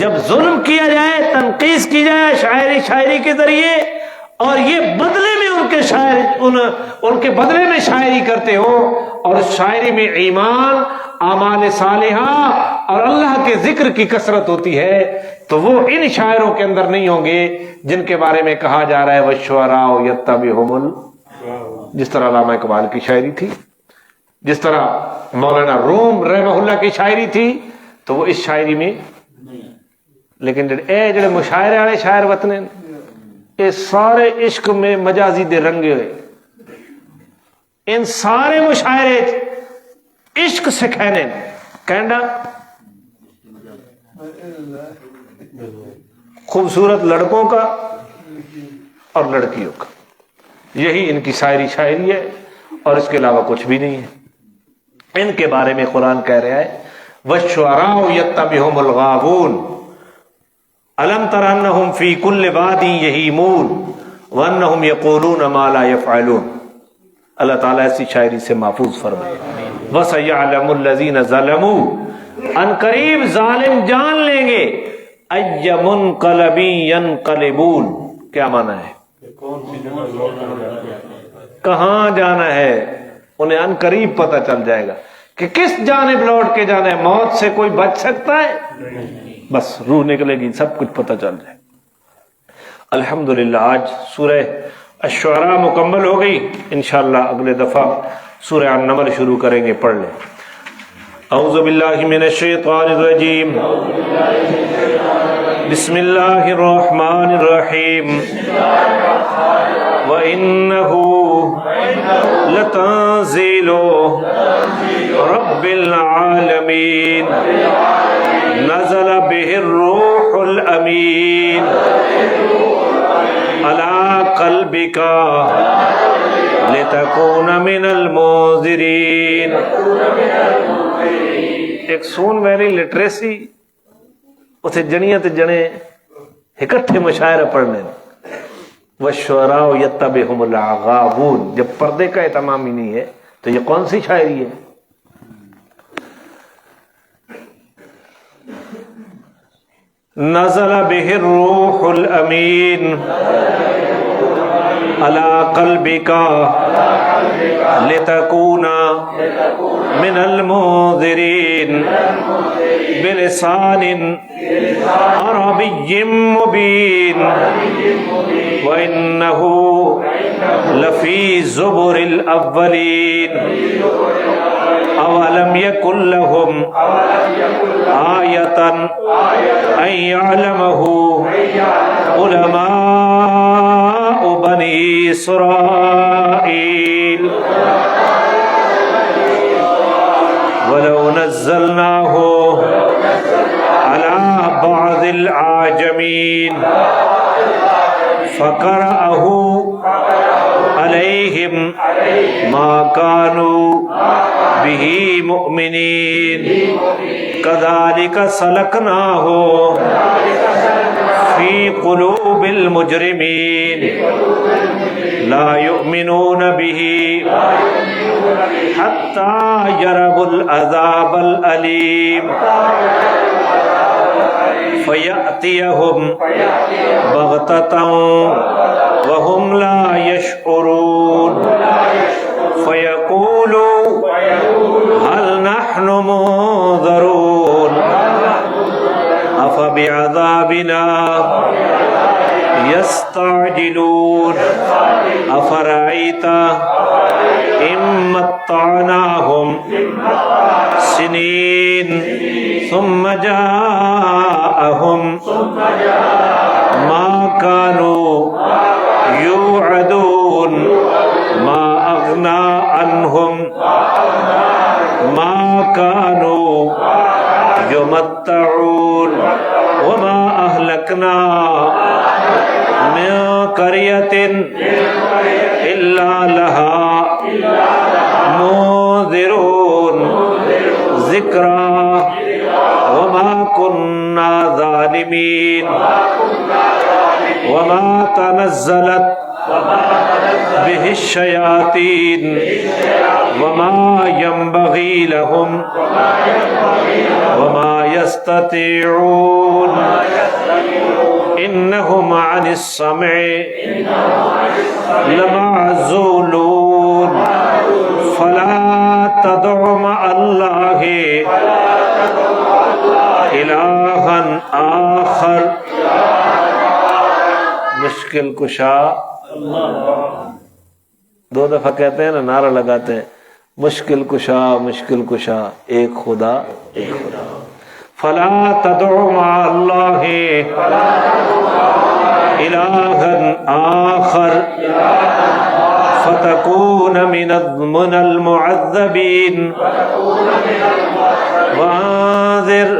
جب ظلم کیا جائے، تنقیص کی جائے شاعری کے ذریعے، اور یہ بدلے میں ان کے بدلے میں شاعری کرتے ہو، اور شاعری میں ایمان، اعمال صالحہ اور اللہ کے ذکر کی کثرت ہوتی ہے، تو وہ ان شاعروں کے اندر نہیں ہوں گے جن کے بارے میں کہا جا رہا ہے والشعراء یتبعہم جس طرح علامہ اقبال کی شاعری تھی، جس طرح مولانا روم رحمہ اللہ کی شاعری تھی، تو وہ اس شاعری میں، لیکن جڑے مشاعرے والے شاعر وطنے یہ سارے عشق میں مجازی دے رنگے ہوئے، ان سارے مشاعرے عشق سکھانے کہنا خوبصورت لڑکوں کا اور لڑکیوں کا، یہی ان کی شاعری ہے اور اس کے علاوہ کچھ بھی نہیں ہے۔ ان کے بارے میں قرآن کہہ رہا ہے وَالشُّعَرَاءُ يَتَّبِعُهُمُ الْغَاوُونَ أَلَمْ تَرَ أَنَّهُمْ فِي كُلِّ وَادٍ يَهِيمُونَ وَأَنَّهُمْ يَقُولُونَ مَا لَا يَفْعَلُونَ۔ اللہ تعالیٰ ایسی شاعری سے محفوظ فرمائے۔ وَسَيَعْلَمُ الَّذِينَ ظَلَمُوا ان قریب ظالم جان لیں گے أَيَّ مُنْقَلَبٍ يَنْقَلِبُونَ کیا معنی ہے؟ کہاں جانا ہے انہیں ان قریب پتہ چل جائے گا کہ کس جانب لوٹ کے جانا ہے۔ موت سے کوئی بچ سکتا ہے؟ بس روح نکلے گی، سب کچھ پتہ چل جائے۔ الحمدللہ آج سورہ الشعراء مکمل ہو گئی، انشاءاللہ اگلے دفعہ سورہ النمل شروع کریں گے، پڑھ لیں۔ اعوذ باللہ من الشیطان الرجیم، بسم اللہ الرحمن الرحیم، وَإِنَّهُ لَتَنزِيلُ رَبِّ الْعَالَمِينَ نَزَلَ بِهِ الرُّوحُ الْأَمِينُ عَلَىٰ قلبك لتكون من المنذرين. ایک سون ویلی لٹریسی اتنے جنیاں تے جنے اکٹھے مشاعرہ پڑھنے. والشعراء یتبعہم الغاوون. جب پردے کا اہتمام ہی نہیں ہے تو یہ کون سی شاعری ہے؟ نزل به الروح الامین على قلبك لتكون من المنذرين بلسان عربي مبين وإنه لفي زبر الأولين. أولم يكن لهم آية أن يعلمه علماء بني إسرائيل ولو نزلناه على بعض الأعجمين فقرأه عليهم ما كانوا به مؤمنين كذلك سلكناه في قلوب المجرمين لا يؤمنون به حتى يروا العذاب الأليم فيأتيهم بغتة وهم لا يشعرون فيقولوا هل نحن منذرون أفبعذابنا يستعجلون أفرأيت إن متعناهم سنين ثم جاءهم ما كانوا يوعدون ما أغنى عنهم ما كانوا يمتعون وما أهلكنا من قرية إلا لها منذرون ذكرى وما كنا ظالمين وما تنزلت به الشياطين وما ينبغي لهم وما يستطيعون إنهم عن السمع لمعزولون فلا تدع مع الله إلها آخر. مشکل کشا دو دفعہ کہتے ہیں نا، نعرہ لگاتے ہیں مشکل کشا مشکل کشا ایک خدا ایک خدا. فلا تدع مع اللہ الہا آخر فتکون من المعذبین وانذر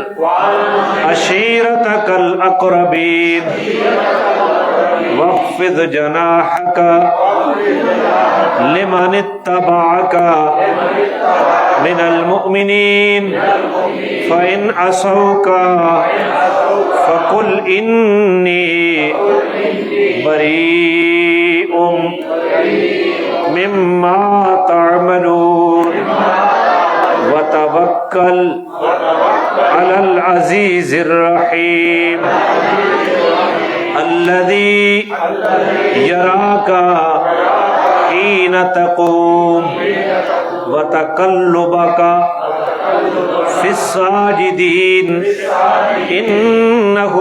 عشیرتک الاقربین واخفض جناحك لمن اتبعك من المؤمنين فإن عصوك فقل إني بريء مما تعملون وتوكل على العزيز الرحيم الذي يراك حين تقوم وتقلبك في الساجدين إنه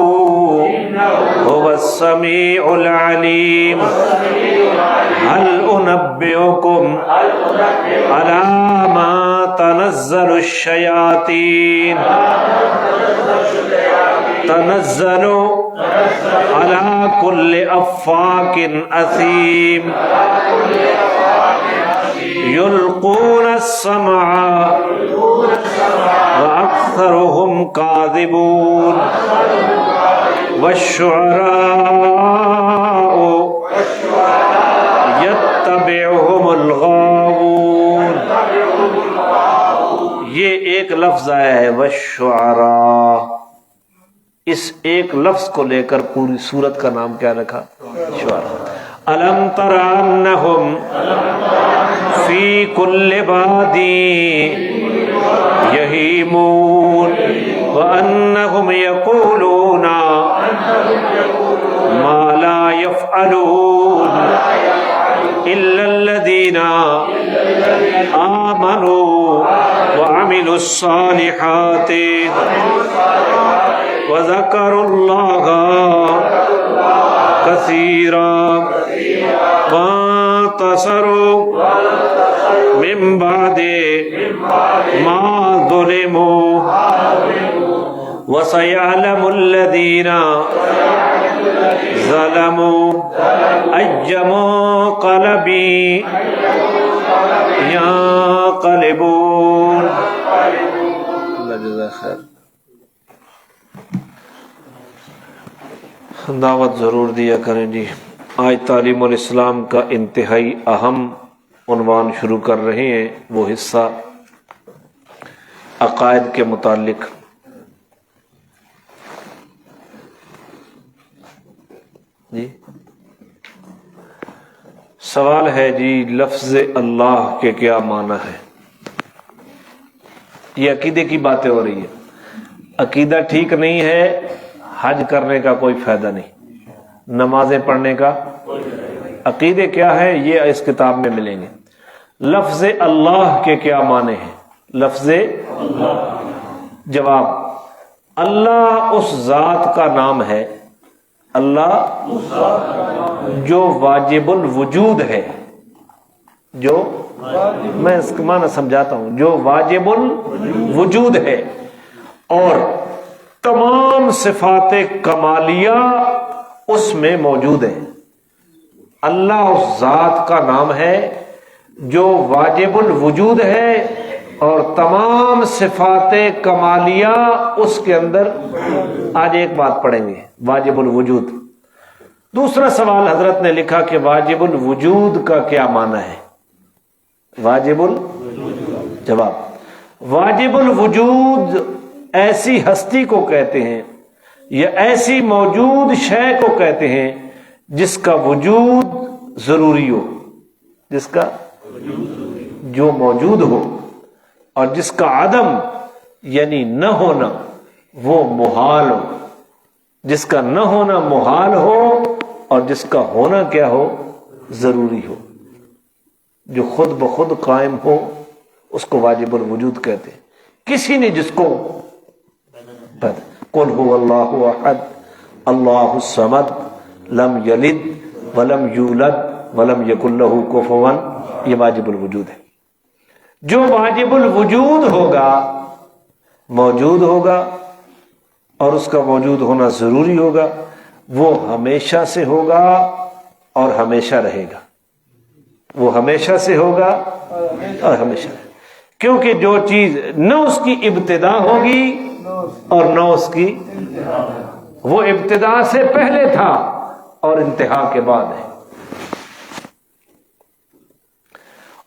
هو السميع العليم. هل أنبئكم على ما تنزل الشياطين تنزل على كل أفاك أثيم يلقون السمع وأكثرهم كاذبون والشعراء لفظ آیا ہے والشعراء، اس ایک لفظ کو لے کر پوری سورت کا نام کیا رکھا؟ شعراء۔ الم تر انہم فی کل وادی یہیمون وانہم یقولون ما لا یفعلون الا الذین آمنوا وعملوا الصالحات وذكروا الله كثيرا وانتصروا من بعد ما ظلموا وسيعلم الذين ظلموا أي منقلب ينقلبون۔ اللہ جزاک خیر۔ دعوت ضرور دیا کریں جی۔ آج تعلیم الاسلام کا انتہائی اہم عنوان شروع کر رہے ہیں، وہ حصہ عقائد کے متعلق۔ جی سوال ہے جی، لفظ اللہ کے کیا معنی ہے؟ یہ عقیدے کی باتیں ہو رہی ہے۔ عقیدہ ٹھیک نہیں ہے، حج کرنے کا کوئی فائدہ نہیں، نمازیں پڑھنے کا۔ عقیدے کیا ہے یہ اس کتاب میں ملیں گے۔ لفظ اللہ کے کیا معنی ہیں؟ لفظ جواب، اللہ اس ذات کا نام ہے، اللہ جو واجب الوجود ہے، جو میں اس کا معنی سمجھاتا ہوں، جو واجب الوجود ہے اور تمام صفات کمالیہ اس میں موجود ہیں۔ اللہ اس ذات کا نام ہے جو واجب الوجود ہے اور تمام صفات کمالیہ اس کے اندر۔ آج ایک بات پڑھیں گے، واجب الوجود۔ دوسرا سوال حضرت نے لکھا کہ واجب الوجود کا کیا معنی ہے؟ واجب جواب، واجب الوجود ایسی ہستی کو کہتے ہیں یا ایسی موجود شے کو کہتے ہیں جس کا وجود ضروری ہو، جس کا جو موجود ہو، اور جس کا عدم یعنی نہ ہونا وہ محال ہو، جس کا نہ ہونا محال ہو اور جس کا ہونا کیا ہو؟ ضروری ہو، جو خود بخود قائم ہو اس کو واجب الوجود کہتے ہیں۔ کسی نے جس کو قل هو اللہ احد اللہ الصمد لم یلد ولم یولد ولم یکن لہ کفوا، یہ واجب الوجود ہے۔ جو واجب الوجود ہوگا موجود ہوگا اور اس کا موجود ہونا ضروری ہوگا، وہ ہمیشہ سے ہوگا اور ہمیشہ رہے گا، وہ ہمیشہ سے ہوگا اور ہمیشہ رہے گا، کیونکہ جو چیز نہ اس کی ابتدا ہوگی اور نہ اس کی، وہ ابتدا سے پہلے تھا اور انتہا کے بعد ہے،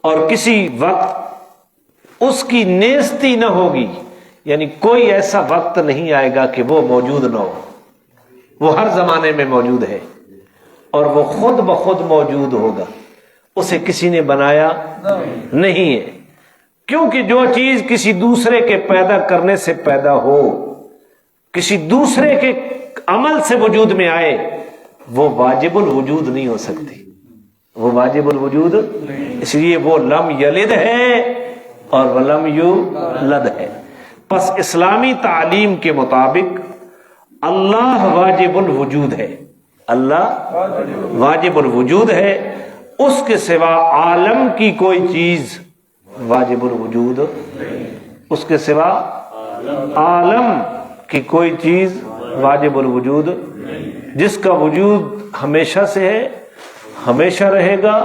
اور کسی وقت اس کی نیستی نہ ہوگی، یعنی کوئی ایسا وقت نہیں آئے گا کہ وہ موجود نہ ہو، وہ ہر زمانے میں موجود ہے اور وہ خود بخود موجود ہوگا، اسے کسی نے بنایا نہیں ہے، کیونکہ جو چیز کسی دوسرے کے پیدا کرنے سے پیدا ہو، کسی دوسرے کے عمل سے وجود میں آئے، وہ واجب الوجود نہیں ہو سکتی، وہ واجب الوجود، اس لیے وہ لم یلد ہے اور ولم یولد ہے۔ پس اسلامی تعلیم کے مطابق اللہ واجب الوجود ہے، اللہ واجب الوجود ہے، اس کے سوا عالم کی کوئی چیز واجب الوجود، اس کے سوا عالم کی کوئی چیز واجب الوجود، جس کا وجود ہمیشہ سے ہے، ہمیشہ رہے گا،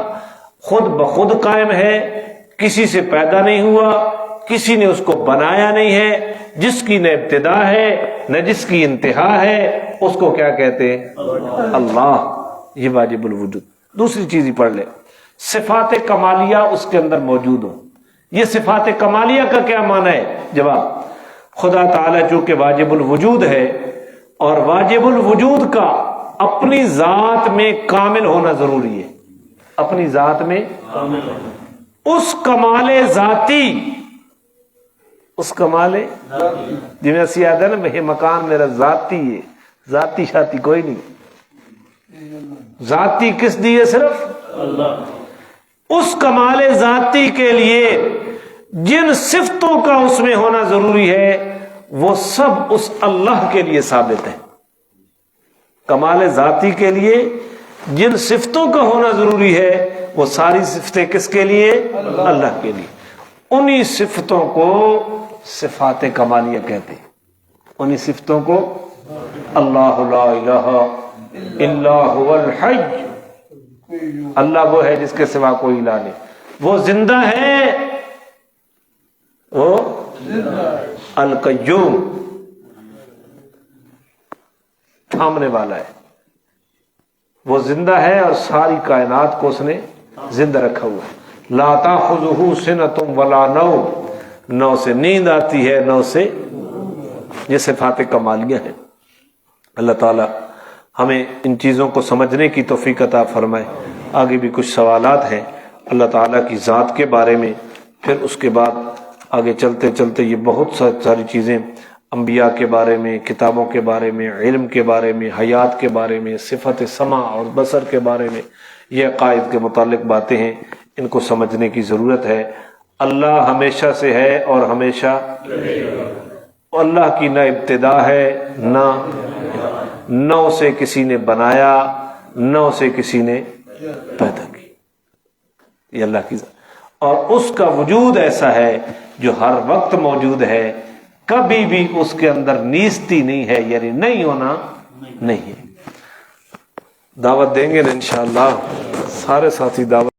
خود بخود قائم ہے، کسی سے پیدا نہیں ہوا، کسی نے اس کو بنایا نہیں ہے، جس کی نہ ابتدا ہے نہ جس کی انتہا ہے، اس کو کیا کہتے ہیں؟ اللہ، یہ واجب الوجود۔ دوسری چیز ہی پڑھ لے، صفات کمالیہ اس کے اندر موجود ہوں، یہ صفات کمالیہ کا کیا معنی ہے؟ جواب، خدا تعالیٰ چونکہ واجب الوجود ہے، اور واجب الوجود کا اپنی ذات میں کامل ہونا ضروری ہے، اپنی ذات میں اس کمال ذاتی، اس کمال جی میں اسی یاد ہے نا، یہ مکان میرا ذاتی ہے، ذاتی شاتی کوئی نہیں، ذاتی کس دی ہے؟ صرف اللہ۔ اس کمال ذاتی کے لیے جن صفتوں کا اس میں ہونا ضروری ہے وہ سب اس اللہ کے لیے ثابت ہے۔ کمال ذاتی کے لیے جن صفتوں کا ہونا ضروری ہے وہ ساری صفتیں کس کے لیے؟ اللہ کے لیے۔ انہی صفتوں کو صفات کمالیہ کہتے ہیں، انہی صفتوں کو اللہ لا الہ الا هو الحی، اللہ وہ ہے جس کے سوا کوئی الہ نہیں، وہ زندہ ہے، وہ القیوم، تھامنے والا ہے، وہ زندہ ہے اور ساری کائنات کو اس نے زندہ رکھا ہوا ہے۔ لا تاخذہ سنۃ ولا نوم، نہ اسے نیند آتی ہے نہ اسے، یہ صفات کمالیہ ہیں۔ اللہ تعالی ہمیں ان چیزوں کو سمجھنے کی توفیق عطا فرمائے۔ آگے بھی کچھ سوالات ہیں اللہ تعالیٰ کی ذات کے بارے میں، پھر اس کے بعد آگے چلتے چلتے یہ بہت ساری چیزیں انبیاء کے بارے میں، کتابوں کے بارے میں، علم کے بارے میں، حیات کے بارے میں، صفت سمع اور بصر کے بارے میں، یہ عقائد کے متعلق باتیں ہیں، ان کو سمجھنے کی ضرورت ہے۔ اللہ ہمیشہ سے ہے اور ہمیشہ، اللہ کی نہ ابتدا ہے نہ اسے کسی نے بنایا نہ اسے کسی نے پیدا کی، یہ اللہ کی ذات، اور اس کا وجود ایسا ہے جو ہر وقت موجود ہے، کبھی بھی اس کے اندر نیستی نہیں ہے، یعنی نہیں ہونا نہیں ہے۔ دعوت دیں گے نا انشاءاللہ، سارے ساتھی دعوت